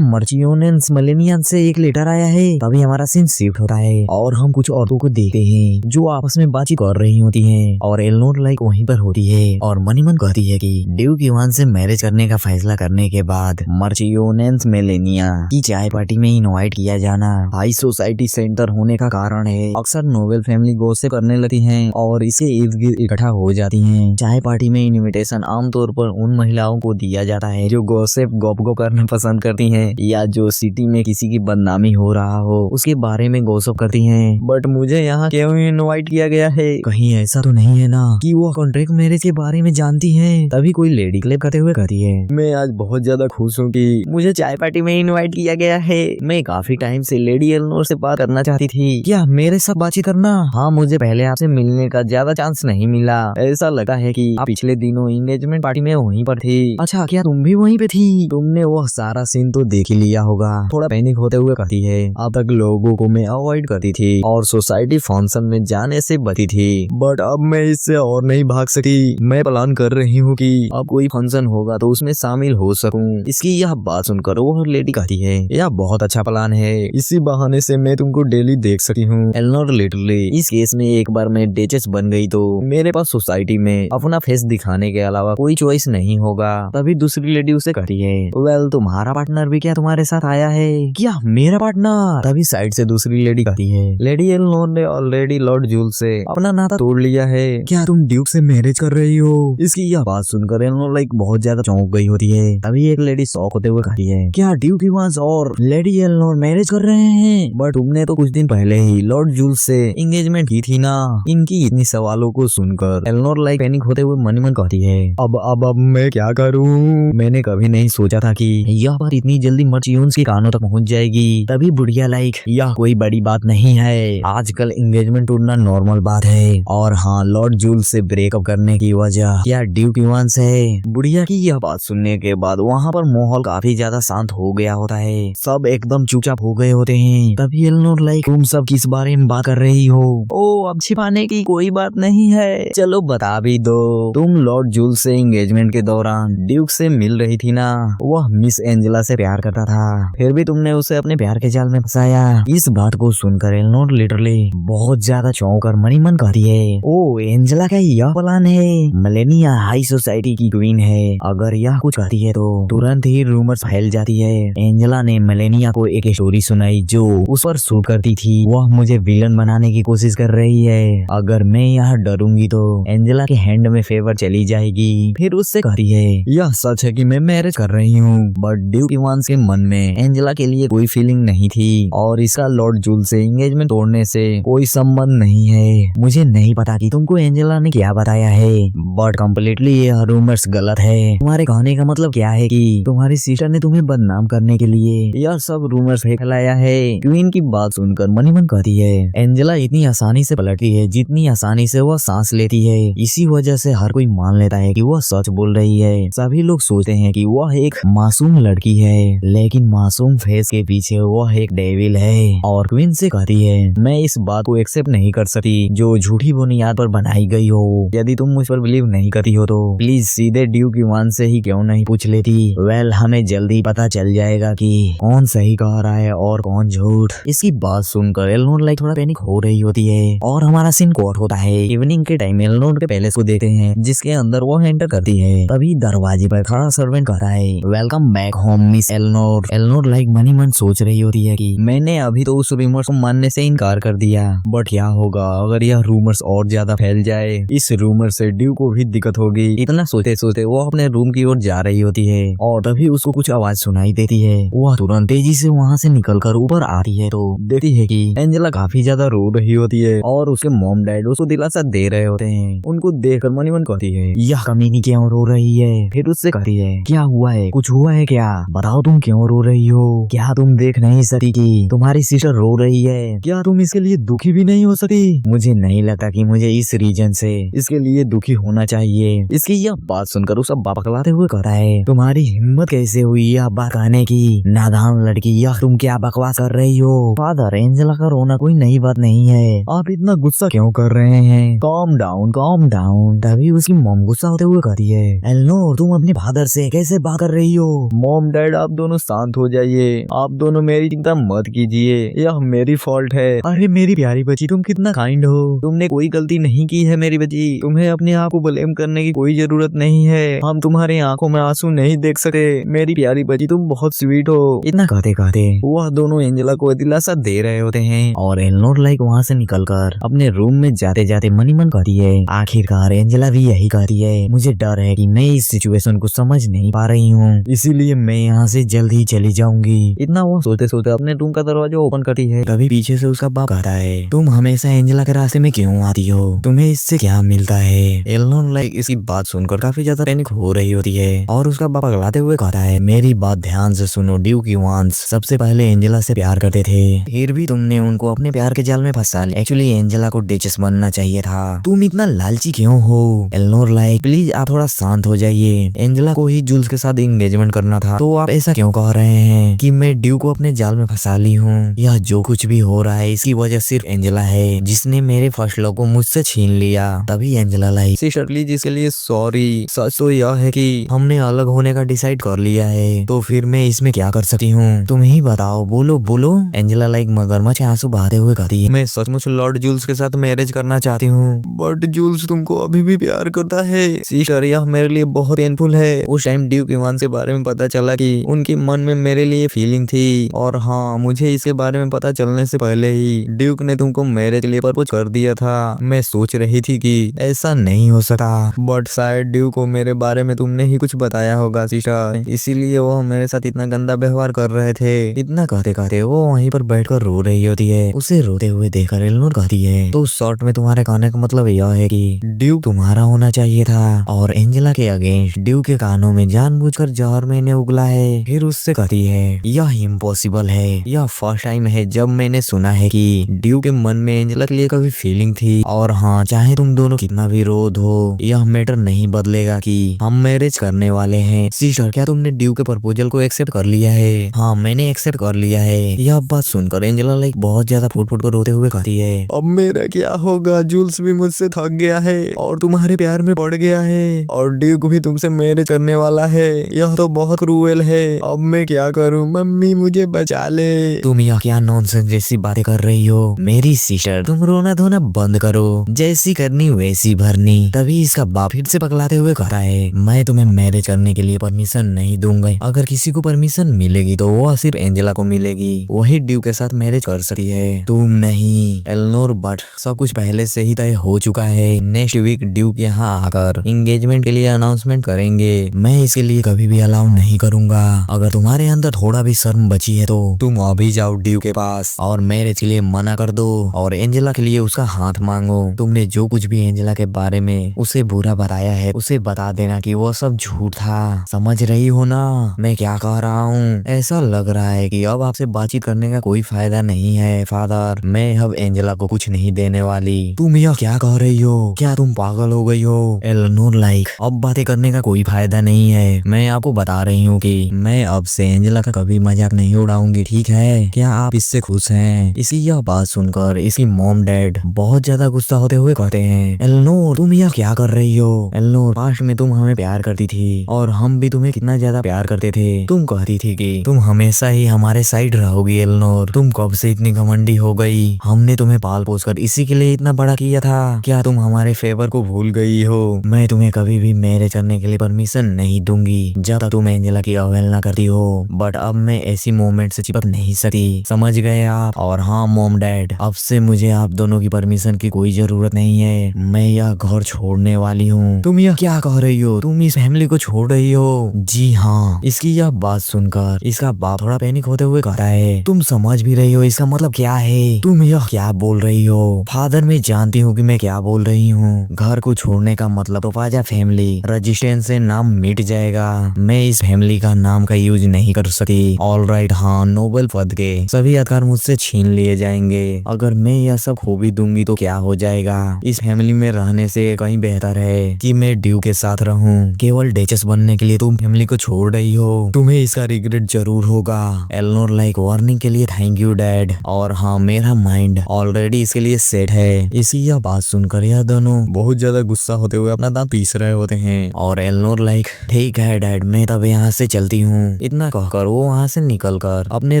मर्चियोनेस मेलेनिया से एक लेटर आया है? तभी हमारा सीन शिफ्ट होता है और हम कुछ औरतों को देखते हैं जो आपस में बातचीत कर रही होती हैं और एलेनोर लाइक वहीं पर होती है। और मनीमन कहती है कि ड्यूक इवान से मैरिज करने का फैसला करने के बाद मर्चियोनेस मेलेनिया की चाय पार्टी में इनवाइट किया जाना हाई सोसाइटी सेंटर होने का कारण है। अक्सर नोबेल फैमिली गॉसिप करने लगती हैं और इसके इर्द गिर्द इकट्ठा हो जाती हैं। चाय पार्टी में इनविटेशन आमतौर पर उन महिलाओं को दिया जाता है जो गॉसिप गप करना पसंद करती हैं या जो सिटी में किसी की बदनामी हो रहा हो उसके बारे में गॉसिप करती हैं। बट मुझे यहाँ क्यों इनवाइट किया गया है? कहीं ऐसा तो नहीं है ना कि वो कॉन्ट्रैक्ट मैरिज के बारे में जानती है? तभी कोई लेडी क्लेप करते हुए कहती है, मैं आज बहुत ज्यादा खुश हूँ कि मुझे चाय पार्टी में इनवाइट किया गया है। मैं काफी टाइम से लेडी एलेनोर से बात करना चाहती थी, क्या मेरे साथ बातचीत करना? हाँ, मुझे पहले आपसे मिलने का ज्यादा चांस नहीं मिला, ऐसा लगता है कि आप पिछले दिनों एंगेजमेंट पार्टी में वहीं पर थी। अच्छा, क्या तुम भी वहीं पे थी? तुमने वो सारा सीन तो देख ही लिया होगा। थोड़ा पैनिक होते हुए कहती है, अब तक लोगों को मैं अवॉइड करती थी और सोसाइटी फंक्शन में जाने से बची थी, बट अब मैं इससे और नहीं भाग सकी। मैं प्लान कर रही हूँ कि अब कोई फंक्शन होगा तो उसमें शामिल हो सकूं। इसकी यह बात सुनकर वो लेडी कहती है, यह बहुत अच्छा प्लान है, इसी बहाने से मैं तुमको डेली देख सकती हूँ। एलेनोर लिटरली इस केस में एक बार मैं डेचेस बन गई तो मेरे पास सोसाइटी में अपना फेस दिखाने के अलावा कोई चॉइस नहीं होगा। तभी दूसरी लेडी उसे कहती है, वेल तुम्हारा पार्टनर भी क्या तुम्हारे साथ आया है? क्या मेरा पार्टनर? तभी साइड से दूसरी लेडी कहती है, लेडी एलेनोर ने ऑलरेडी लॉर्ड जूल से अपना नाता तोड़ लिया है, क्या तुम ड्यूक से मैरिज कर रही हो? इसकी यह बात सुनकर एलेनोर लाइक बहुत ज्यादा चौंक गई होती है। तभी एक लेडी शॉक होते हुए कहती है, क्या ड्यूक इवांस और लेडी एलेनोर मैरिज कर रहे हैं? बट तुमने तो कुछ दिन पहले ही लॉर्ड जूल से एंगेजमेंट की थी ना। इनकी इतनी सवालों को सुनकर एलेनोर लाइक पैनिक होते हुए मन मन कहती है, अब मैं क्या करूं? मैंने कभी नहीं सोचा था कि यह बात इतनी जल्दी मर्चियोन्स के कानों तक पहुंच जाएगी। तभी बुढ़िया लाइक, यह कोई बड़ी बात नहीं है, आजकल एंगेजमेंट टूटना नॉर्मल बात है। और हाँ, लॉर्ड जूल से ब्रेकअप करने की वजह क्या ड्यूक इवांस है? बुढ़िया की यह बात सुनने के बाद वहाँ पर माहौल काफी ज्यादा शांत हो गया होता है, सब एकदम चुपचाप हो गए होते हैं। तभी एलेनोर लाइक, तुम सब किस बारे में बात कर रही हो? ओ, अब छिपाने की कोई बात नहीं है, चलो बता भी दो। तुम लॉर्ड जूल से एंगेजमेंट के दौरान ड्यूक से मिल रही थी ना। वह मिस एंजेला से प्यार करता था, फिर भी तुमने उसे अपने प्यार के जाल में फंसाया। इस बात को सुनकर एलेनोर लिटरली बहुत ज्यादा चौंककर मनी मन कहती है, ओ एंजेला का यह प्लान है? मेलेनिया हाई सोसाइटी की क्वीन है, अगर यह कुछ कहती है तो तुरंत ही रूमर्स फैल जाती है। एंजेला ने मेलेनिया को एक स्टोरी सुनाई जो उस पर शूट करती थी, वह मुझे विलन बनाने की कोशिश कर रही है, अगर मैं यहाँ डरूंगी तो एंजेला के हैंड में फेवर चली जाएगी। फिर उससे कहती है, यह सच है कि मैं मैरिज कर रही हूँ, बट ड्यूक इवांस के मन में एंजेला के लिए कोई फीलिंग नहीं थी और इसका लॉर्ड जूल से एंगेजमेंट तोड़ने से कोई संबंध नहीं है। मुझे नहीं पता कि तुमको एंजेला ने क्या बताया है, बट कम्प्लीटली यह रूमर्स गलत है। तुम्हारे कहने का मतलब क्या है कि तुम्हारी सिस्टर ने तुम्हें बदनाम करने के लिए यह सब रूमर्स फैलाया है? क्वीन की बात सुनकर मनी मन कहती है, एंजेला इतनी आसानी से पलटती है जितनी आसानी से वह सांस लेती है, इसी वजह से हर कोई मान लेता है कि वह सच बोल रही है। सभी लोग सोचते हैं कि वह एक मासूम लड़की है, लेकिन मासूम फेस के पीछे वह एक डेविल है। और क्वीन से कहती है, मैं इस बात को एक्सेप्ट नहीं कर सकती जो झूठी बुनियाद पर बनाई गई हो। यदि तुम मुझ पर बिलीव नहीं करती हो तो प्लीज सीधे ड्यूक इवांस से ही क्यों नहीं पूछ लेती? वेल, हमें जल्दी पता चल जाएगा कि कौन सही कह रहा है और कौन झूठ। इसकी बात सुनकर एलेनोर लाइक थोड़ा पैनिक हो रही होती है और हमारा सीन कोट होता है। इवनिंग के टाइम एलेनोर के पैलेस को देखते हैं जिसके अंदर वो एंटर करती है। तभी दरवाजे पर खड़ा सर्वेंट कहता है, welcome back back home miss Elinor. Elinor like मन ही मन सोच रही होती है कि मैंने अभी तो उस रूमर्स को मानने से इनकार कर दिया, बट क्या होगा अगर यह रूमर्स और ज्यादा फैल जाए, इस रूमर से ड्यूक को भी दिक्कत होगी। इतना सोचते सोचते वो अपने रूम की ओर जा रही होती है और तभी उसको कुछ आवाज सुनाई देती है। वह तुरंत तेजी से वहाँ से निकलकर ऊपर आती है तो देखती है कि एंजेला काफी ज्यादा रो रही होती है और उसके मॉम डैड उसको दिलासा दे रहे होते हैं। उनको देखकर मन ही मन कहती है यह कमीनी क्यों रो रही है। फिर उससे कहती है क्या हुआ है, कुछ हुआ है क्या, बताओ तुम क्यों रो रही हो, क्या तुम देख नहीं सकती कि तुम्हारी सिस्टर रो रही है, क्या तुम इसके लिए दुखी भी नहीं हो सकती। मुझे नहीं लगता कि मुझे इस रीजन से इसके लिए दुखी होना चाहिए। इसकी यह बात सुनकर उसका बाप बकलाते हुए कहता है तुम्हारी हिम्मत कैसे हुई यह बात कहने की, नादान लड़की, यह तुम क्या बकवास कर रही हो। फादर एंजेला का रोना कोई नई बात नहीं है, आप इतना गुस्सा क्यों कर रहे हैं, कॉम डाउन कॉम डाउन। तभी उसकी मॉम गुस्सा होते हुए कहती है एलनोर तुम अपने फादर से कैसे बात कर रही हो। मॉम डैड आप दोनों शांत हो जाइए, आप दोनों मेरी चिंता मत कीजिए, यह मेरी फॉल्ट है। अरे मेरी प्यारी बच्ची तुम कितना काइंड हो, तुमने कोई गलती नहीं की है मेरी बच्ची, तुम्हें अपने आप को ब्लेम करने की कोई जरूरत नहीं है, हम तुम्हारी आंखों में आंसू नहीं देख सकते। मेरी प्यारी बच्ची तुम बहुत स्वीट हो। इतना कहते कहते वह दोनों एंजेला को दिलासा दे रहे होते हैं और एलनोर लाइक वहाँ से निकलकर अपने रूम में जाते जाते मन ही मन कहती है आखिरकार एंजेला भी यही कहती है, मुझे डर है कि मैं इस सिचुएशन को समझ नहीं पा रही हूँ, इसीलिए मैं यहाँ से जल्द ही चली जाऊंगी। इतना वो सोते सोते अपने रूम का दरवाजा ओपन करती है तभी पीछे से उसका बाप कहता है तुम हमेशा एंजेला के रास्ते में क्यों आती हो, तुम्हें इससे क्या मिलता है। एलनोर लाइक इसकी बात सुनकर काफी ज्यादा पैनिक हो रही होती है और उसका बाप अगलाते हुए कहता है मेरी बात ध्यान से सुनो, ड्यूक इवांस सबसे पहले एंजेला से प्यार करते थे, फिर भी तुमने उनको अपने प्यार के जाल में फंसा लिया। एक्चुअली एंजेला को डेचेस बनना चाहिए था, तुम इतना लालची क्यों हो। एलनोर लाइक प्लीज आप थोड़ा शांत हो जाइए, एंजेला को ही जूल्स के साथ एंगेजमेंट करना था, तो आप ऐसा क्यों कह रहे हैं कि मैं ड्यूक को अपने जाल में फंसा ली हूँ। यह जो कुछ भी हो रहा है इसकी वजह सिर्फ एंजेला है, जिसने मेरे फर्स्ट लव को मुझसे छीन लिया। तभी एंजेला लाइक सिस्टर प्लीज इसके लिए सॉरी, सच तो यह है कि हमने अलग होने का डिसाइड कर लिया है, तो फिर मैं इसमें क्या कर सकती हूँ, तुम ही बताओ, बोलो बोलो। एंजेला लाइक मगरमच्छ आंसू बहाते हुए कहती है मैं सचमुच लॉर्ड जूल्स के साथ मैरिज करना चाहती हूँ, बट जूल्स तुमको अभी भी प्यार करता है। सिस्टर यह मेरे लिए बहुत पेनफुल है। उस टाइम ड्यूक इवान के बारे में पता चला कि उनके मन में मेरे लिए फीलिंग थी, और हाँ मुझे इसके बारे में पता चलने से पहले ही ड्यूक ने तुमको मैरिज के लिए प्रपोज कर दिया था। मैं सोच रही थी कि ऐसा नहीं हो सका, बट शायद ड्यूक को मेरे बारे में तुमने ही कुछ बताया होगा सिस्टर, इसीलिए वो मेरे साथ इतना गंदा व्यवहार कर रहे थे। इतना कहते कहते वो वहीं पर बैठकर रो रही होती है। उसे रोते हुए देखकर एलनोर कहती है तो शॉर्ट में तुम्हारे कहने का मतलब यह है कि ड्यूक तुम्हारा होना चाहिए था, और एंजेला के अगेंस्ट ड्यूक के कानों में जानबूझकर जहर मैंने उगला है। फिर उससे कहती है यह इम्पॉसिबल है, यह फर्स्ट टाइम है जब मैंने सुना है कि ड्यूक के मन में एंजेला के लिए कभी फीलिंग थी, और हाँ चाहे तुम दोनों कितना भी रोध हो यह मैटर नहीं बदलेगा कि हम मैरिज करने वाले हैं। सिस्टर क्या तुमने ड्यूक के प्रपोजल को एक्सेप्ट कर लिया है। हाँ मैंने एक्सेप्ट कर लिया है। यह बात सुनकर एंजेला लाइक बहुत ज्यादा फुट फुट कर रोते हुए कहती है अब मेरा क्या होगा, जूल्स भी मुझसे थक गया है और तुम्हारे प्यार में पड़ गया है, और ड्यूक भी तुमसे मैरिज करने वाला है, यह तो बहुत क्रूएल है। अब मैं क्या करूं, मम्मी मुझे बचा ले। तुम यह क्या नॉनसेंस जैसी बातें कर रही हो मेरी सिस्टर, तुम रोना धोना बंद करो, जैसी करनी वैसी भरनी। तभी इसका बाप फिर से पकड़ाते हुए कहता है मैं तुम्हें मैरिज करने के लिए परमिशन नहीं दूंगा, अगर किसी को परमिशन मिलेगी तो वो सिर्फ एंजेला को मिलेगी, वही ड्यूक के साथ मैरिज कर सकती है, तुम नहीं। एलनोर बट सब कुछ पहले से ही तय हो चुका है, नेक्स्ट वीक ड्यूक यहाँ आकर एंगेजमेंट के लिए अनाउंसमेंट करेंगे, मैं इसके लिए कभी भी अलाउ नहीं करूंगा। अगर तुम्हारे अंदर थोड़ा भी शर्म बची है तो तुम अभी जाओ ड्यूक के पास और मैरिज के लिए मना कर दो, और एंजेला के लिए उसका हाथ मांगो। तुमने जो कुछ भी एंजेला के बारे में उसे बुरा बताया है उसे बता देना कि वो सब झूठ था, समझ रही हो ना मैं क्या कह रहा हूँ। ऐसा लग रहा है कि अब आपसे बातचीत करने का कोई फायदा नहीं है फादर, मैं अब एंजेला को कुछ नहीं देने वाली। तुम यह क्या कह रही हो, क्या तुम पागल हो गई हो। एलनोर लाइक अब बातें करने का कोई फायदा नहीं है, मैं आपको बता रही हूँ कि मैं अब से एंजेला का कभी मजाक नहीं उड़ाऊंगी, ठीक है, क्या आप इससे खुश हैं। इसकी यह बात सुनकर इसकी मॉम डैड बहुत ज्यादा गुस्सा होते हुए कहते हैं एलनोर तुम यह क्या कर रही हो। एलनोर पास्ट में तुम हमें प्यार करती थी और हम भी तुम्हें कितना ज्यादा प्यार करते थे, तुम कहती थी कि तुम हमेशा ही हमारे साइड रहोगी। एलनोर तुम कब से इतनी घमंडी हो गई, हमने तुम्हें पाल पोस कर इसी के लिए इतना बड़ा किया था, क्या तुम हमारे फेवर को भूल गई हो। मैं तुम्हें कभी भी मैरिज करने के लिए परमिशन नहीं दूंगी जब तक तुम एंजेला की अवहेलना करती हो, बट अब मैं ऐसी मोमेंट से चिपक नहीं सकती, समझ गए आप। और हाँ मॉम डैड, अब से मुझे आप दोनों की परमिशन की कोई जरूरत नहीं है, मैं यह घर छोड़ने वाली हूँ। तुम यह क्या कह रही हो? तुम इस फैमिली को छोड़ रही हो? जी हाँ। इसकी यह बात सुनकर इसका बाप थोड़ा पैनिक होते हुए कहता है, तुम समझ भी रही हो इसका मतलब क्या है? तुम यह क्या बोल रही हो? फादर मैं जानती हूँ कि मैं क्या बोल रही हूँ। घर को छोड़ने का मतलब तो पाजा फैमिली रजिस्ट्रेशन से नाम मिट जाएगा। मैं इस फैमिली का नाम का यूज नहीं कर सकती। ऑलराइट, हाँ नोबल पद के सभी अधिकार मुझसे छीन लिए जाएंगे। अगर मैं यह सब खो भी दूंगी तो क्या हो जाएगा? इस फैमिली में रहने से कहीं बेहतर है कि मैं ड्यू के साथ रहूं। केवल डेचस बनने के लिए तुम फैमिली को छोड़ रही हो, तुम्हें इसका रिग्रेट जरूर होगा। एल्नोर लाइक वार्निंग के लिए थैंक यू डैड। और हाँ मेरा माइंड ऑलरेडी इसके लिए सेट है। इसी यह बात सुनकर यह दोनों बहुत ज्यादा गुस्सा होते हुए अपना दांत पीस रहे होते हैं। और एल्नोर लाइक ठीक है डैड, मैं तब यहाँ से चलती हूँ। इतना कहकर वो वहाँ से निकलकर अपने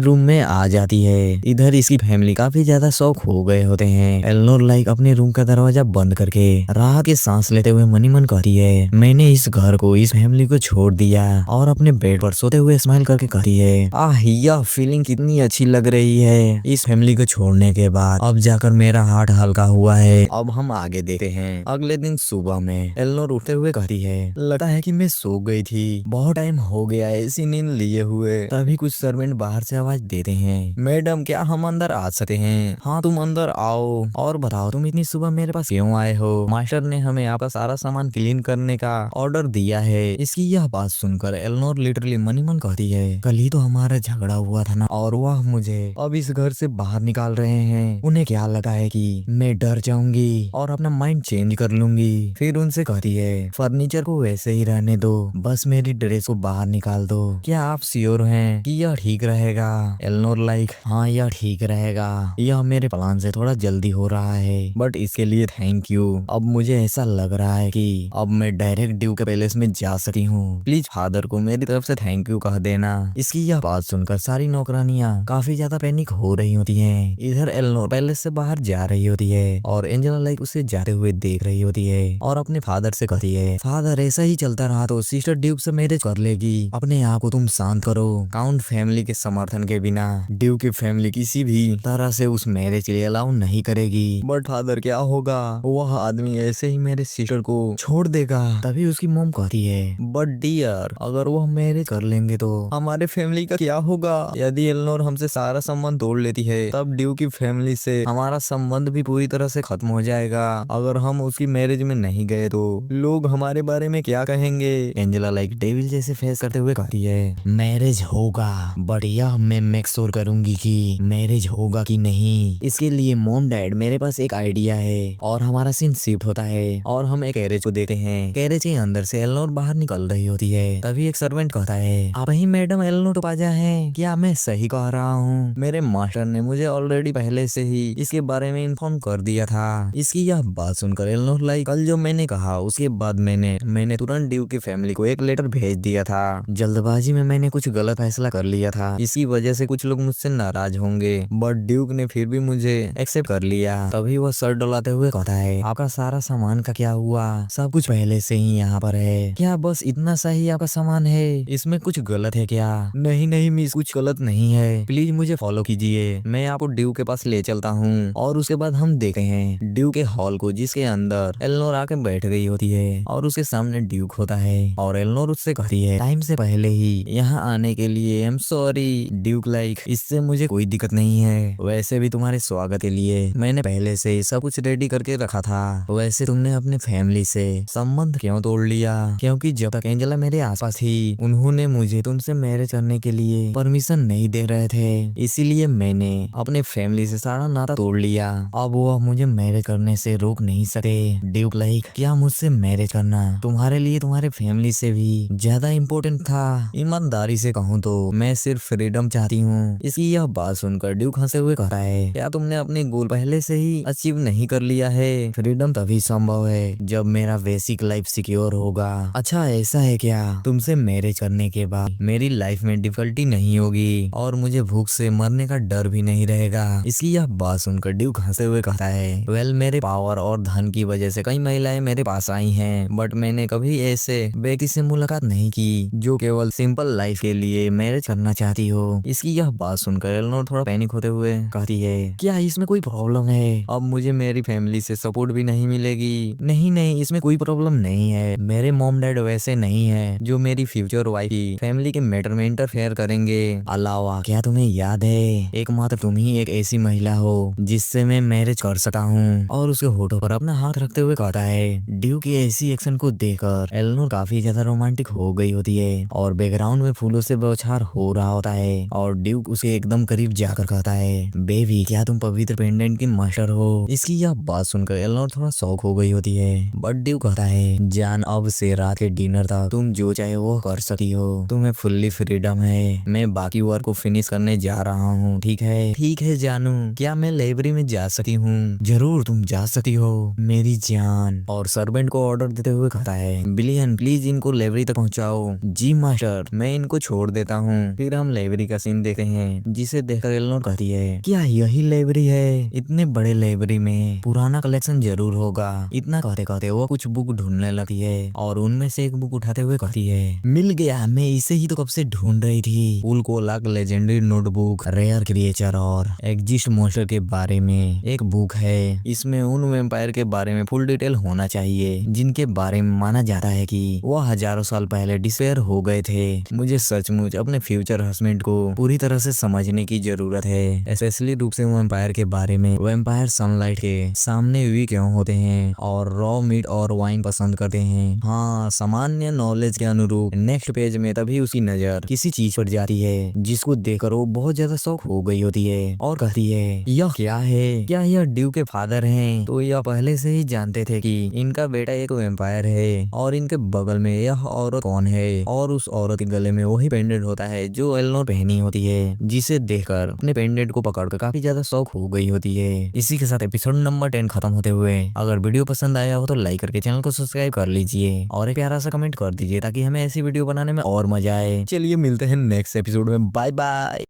रूम में आ जाती है। इधर इसकी फैमिली काफी ज्यादा शौक हो गए होते हैं। एल्नोर लाइक अपने रूम का दरवाजा बंद करके राहत की सांस लेते हुए मनी मन कहती है, मैंने इस घर को इस फैमिली को छोड़ दिया। और अपने बेड पर सोते हुए स्माइल करके कहती है, आह यह फीलिंग कितनी अच्छी लग रही है इस फैमिली को छोड़ने के बाद। अब जाकर मेरा हार्ट हल्का हुआ है। अब हम आगे देखते हैं। अगले दिन सुबह में एल्नोर उठते हुए कहती है, लगता है कि मैं सो गई थी, बहुत टाइम हो गया है ऐसी नींद लिए हुए। तभी कुछ सर्वेंट बाहर से आवाज देते हैं, मैडम क्या हम अंदर आ सकते हैं? हाँ तुम अंदर आओ। और बताओ तुम इतनी सुबह मेरे पास क्यों आए हो? मास्टर ने हमें आपका सारा सामान क्लीन करने का ऑर्डर दिया है। इसकी यह बात सुनकर एल्नोर लिटरली मनी मन कहती है, कल ही तो हमारा झगड़ा हुआ था ना, और वह मुझे अब इस घर से बाहर निकाल रहे हैं। उन्हें क्या लगा है कि मैं डर जाऊंगी और अपना माइंड चेंज कर लूंगी। फिर उनसे कहती है, फर्नीचर को वैसे ही रहने दो, बस मेरी ड्रेस को बाहर निकाल दो। क्या आप श्योर हैं कि यह ठीक रहेगा? एल्नोर लाइक हाँ यह ठीक रहेगा, यह मेरे प्लान से थोड़ा जल्दी हो रहा है, बट इसके लिए थैंक यू। अब मुझे ऐसा लग रहा है कि अब मैं डायरेक्ट ड्यू के पैलेस में जा सकती हूँ। प्लीज फादर को मेरी तरफ से थैंक यू कह देना। इसकी यह बात सुनकर सारी नौकरानियां काफी ज्यादा पैनिक हो रही होती हैं। इधर एल्नोर पैलेस से बाहर जा रही होती है और एंजेला लाइक उसे जाते हुए देख रही होती है और अपने फादर से कहती है, फादर ऐसा ही चलता रहा तो सिस्टर ड्यूक से मैरिज कर लेगी। अपने आप को तुम शांत करो। काउंट फैमिली के समर्थन के बिना ड्यूक की फैमिली किसी भी तरह से उस मैरिज के लिए अलाउ नहीं करेगी। बट फादर क्या होगा? वह आदमी ऐसे ही मेरे सिस्टर को छोड़ देगा। तभी उसकी मॉम कहती है, बट डियर अगर वह मैरिज कर लेंगे तो हमारे फैमिली का क्या होगा? यदि एल्नोर हमसे सारा संबंध तोड़ लेती है तब ड्यू की फैमिली से हमारा संबंध भी पूरी तरह से खत्म हो जाएगा। अगर हम उसकी मैरिज में नहीं गए तो लोग हमारे बारे में क्या कहेंगे? एंजेला लाइक डेविल जैसे फेस करते हुए कहती है, मैरिज होगा, बट यह मैं मेक श्योर करूंगी कि मैरिज होगा कि नहीं। इसके लिए मॉम डैड मेरे पास एक आइडिया है। और हमारा सीन शिफ्ट होता है और हम एक कैरेज को देखते हैं। कैरेज के अंदर से एल्नोर बाहर निकल रही होती है। तभी एक सर्वेंट कहता है, आप ही मैडम एल्नोर टोपाजा हैं? क्या मैं सही कह रहा हूँ? मेरे मास्टर ने मुझे ऑलरेडी पहले से ही इसके बारे में इन्फॉर्म कर दिया था। इसकी यह बात सुनकर एल्नोर लाइक कल जो मैंने कहा उसके बाद मैंने तुरंत ड्यू की फैमिली को एक लेटर भेज दिया था। जल्दबाजी में मैंने कुछ गलत फैसला कर लिया था, इसकी वजह से कुछ लोग मुझसे नाराज होंगे, बट ड्यूक ने फिर भी मुझे एक्सेप्ट कर लिया। तभी वह सर डोलाते हुए कहता है, आपका सारा सामान का क्या हुआ? सब कुछ पहले से ही यहाँ पर है। क्या बस इतना सा ही आपका सामान है? इसमें कुछ गलत है क्या? नहीं नहीं मिस, कुछ गलत नहीं है, प्लीज मुझे फॉलो कीजिए, मैं आपको ड्यू के पास ले चलता हूँ। और उसके बाद हम देखते हैं ड्यू के हॉल को, जिसके अंदर एल्नोर आके बैठ गई होती है और उसके सामने ड्यूक होता है। और एल्नोर उससे कहती है, टाइम से पहले ही यहाँ आने के लिए I am sorry. Duke like इससे मुझे कोई दिक्कत नहीं है, वैसे भी तुम्हारे स्वागत के लिए मैंने पहले से सब कुछ रेडी करके रखा था। वैसे तुमने अपने फैमिली से संबंध क्यों तोड़ लिया? क्योंकि जब तक एंजेला मेरे आसपास थी उन्होंने मुझे तुमसे मैरिज करने के लिए परमिशन नहीं दे रहे थे, इसीलिए मैंने अपने फैमिली से सारा नाता तोड़ लिया। अब वो मुझे मैरिज करने से रोक नहीं सकते। ड्यूक लाइक क्या मुझसे मैरिज करना तुम्हारे लिए तुम्हारे फैमिली से भी ज्यादा इम्पोर्टेंट था? ईमानदारी से कहूँ तो मैं सिर्फ फ्रीडम चाहती हूँ। इसकी यह बात सुनकर ड्यूक हंसते हुए कहता है, क्या तुमने अपने गोल पहले से ही अचीव नहीं कर लिया है? फ्रीडम तभी संभव है जब मेरा बेसिक लाइफ सिक्योर होगा। अच्छा ऐसा है क्या? तुमसे मैरिज करने के बाद मेरी लाइफ में डिफिकल्टी नहीं होगी और मुझे भूख से मरने का डर भी नहीं रहेगा। इसकी यह बात सुनकर ड्यूक हंसते हुए कहता है, वेल मेरे पावर और धन की वजह से कई महिलाएं मेरे पास आई हैं, बट मैंने कभी ऐसे व्यक्ति से मुलाकात नहीं की जो केवल सिंपल लाइफ के लिए मैरिज करना चाहती हो। इसकी यह बात सुनकर एलेनोर थोड़ा पैनिक होते हुए कहती है, क्या इसमें कोई प्रॉब्लम है? अब मुझे मेरी फैमिली से सपोर्ट भी नहीं मिलेगी। नहीं नहीं, इसमें कोई प्रॉब्लम नहीं है। मेरे मॉम डैड वैसे नहीं है जो मेरी फ्यूचर वाइफ की फैमिली के मैटर में इंटरफेयर करेंगे। अलावा क्या तुम्हें याद है, एकमात्र तुम ही एक ऐसी महिला हो जिससे मैं मैरिज कर सकता हूँ। और उसके होठों पर अपना हाथ रखते हुए कहता है। ड्यूक की ऐसी एक्शन को देखकर एलेनोर काफी ज्यादा रोमांटिक हो गई होती है और बैकग्राउंड में फूलों से बौछार हो रहा होता है और ड्यूक उसे एकदम करीब जाकर कहता है, बेबी क्या तुम पवित्र पेंडेंट की मास्टर हो? इसकी यह बात सुनकर एलेनोर थोड़ा शौक हो गई होती है। बट ड्यूक कहता है, जान अब से रात के डिनर तक तुम जो चाहे वो कर सकती हो। तुम्हें फुल्ली फ्रीडम है। मैं बाकी वर्क को फिनिश करने जा रहा हूँ। ठीक है? ठीक है जानू, क्या मैं लाइब्रेरी में जा सकती हूँ? जरूर तुम जा सकती हो मेरी जान। और सर्वेंट को ऑर्डर देते हुए कहता है, बिलियन प्लीज इनको लाइब्रेरी तक पहुँचाओ। जी मास्टर, मैं इनको छोड़ देता हूँ। फिर हम लाइब्रेरी का सीन देखते हैं जिसे देखकर एलेनोर कहती है, क्या यही लाइब्रेरी है? इतने बड़े लाइब्रेरी में पुराना कलेक्शन जरूर होगा। इतना कहते कहते वो कुछ बुक ढूंढने लगती है और उनमें से एक बुक उठाते हुए कहती है, मिल गया, मैं इसे ही तो कब से ढूंढ रही थी। फुल कोलाक लेजेंडरी नोटबुक रेयर क्रिएचर और एग्जिस्ट मॉन्स्टर के बारे में एक बुक है। इसमें उन वैम्पायर के बारे में फुल डिटेल होना चाहिए जिनके बारे में माना जाता है कि वह हजारों साल पहले डिस्पेयर हो गए थे। मुझे सचमुच अपने फ्यूचर हस्बैंड को पूरी तरह से समझने की जरूरत है, स्पेशली रूप से वैम्पायर के बारे में। वैम्पायर सनलाइट के सामने वीक क्यों होते हैं और रॉ मीट और वाइन पसंद करते हैं। हाँ, सामान्य नॉलेज के अनुरूप नेक्स्ट पेज में तभी उसकी नजर किसी चीज पर जाती है जिसको देखकर वो बहुत ज्यादा शौक हो गई होती है और कहती है, यह क्या है? क्या यह ड्यूक के फादर हैं? तो यह पहले से ही जानते थे कि इनका बेटा एक वैम्पायर है। और इनके बगल में यह औरत कौन है? और उस औरत के गले में वही पेंडेंट होता है जो एलेनोर पहनी होती है, जिसे देखकर अपने पेंडेंट को पकड़कर काफी ज्यादा शौक हो गई होती है। इसी के साथ एपिसोड नंबर 10 खत्म होते हुए, अगर वीडियो पसंद आया हो तो लाइक करके चैनल को सब्सक्राइब कर लीजिए और एक प्यारा सा कमेंट कर दीजिए ताकि हमें ऐसी वीडियो बनाने में और मजा आए। चलिए मिलते हैं नेक्स्ट एपिसोड में। Bye bye.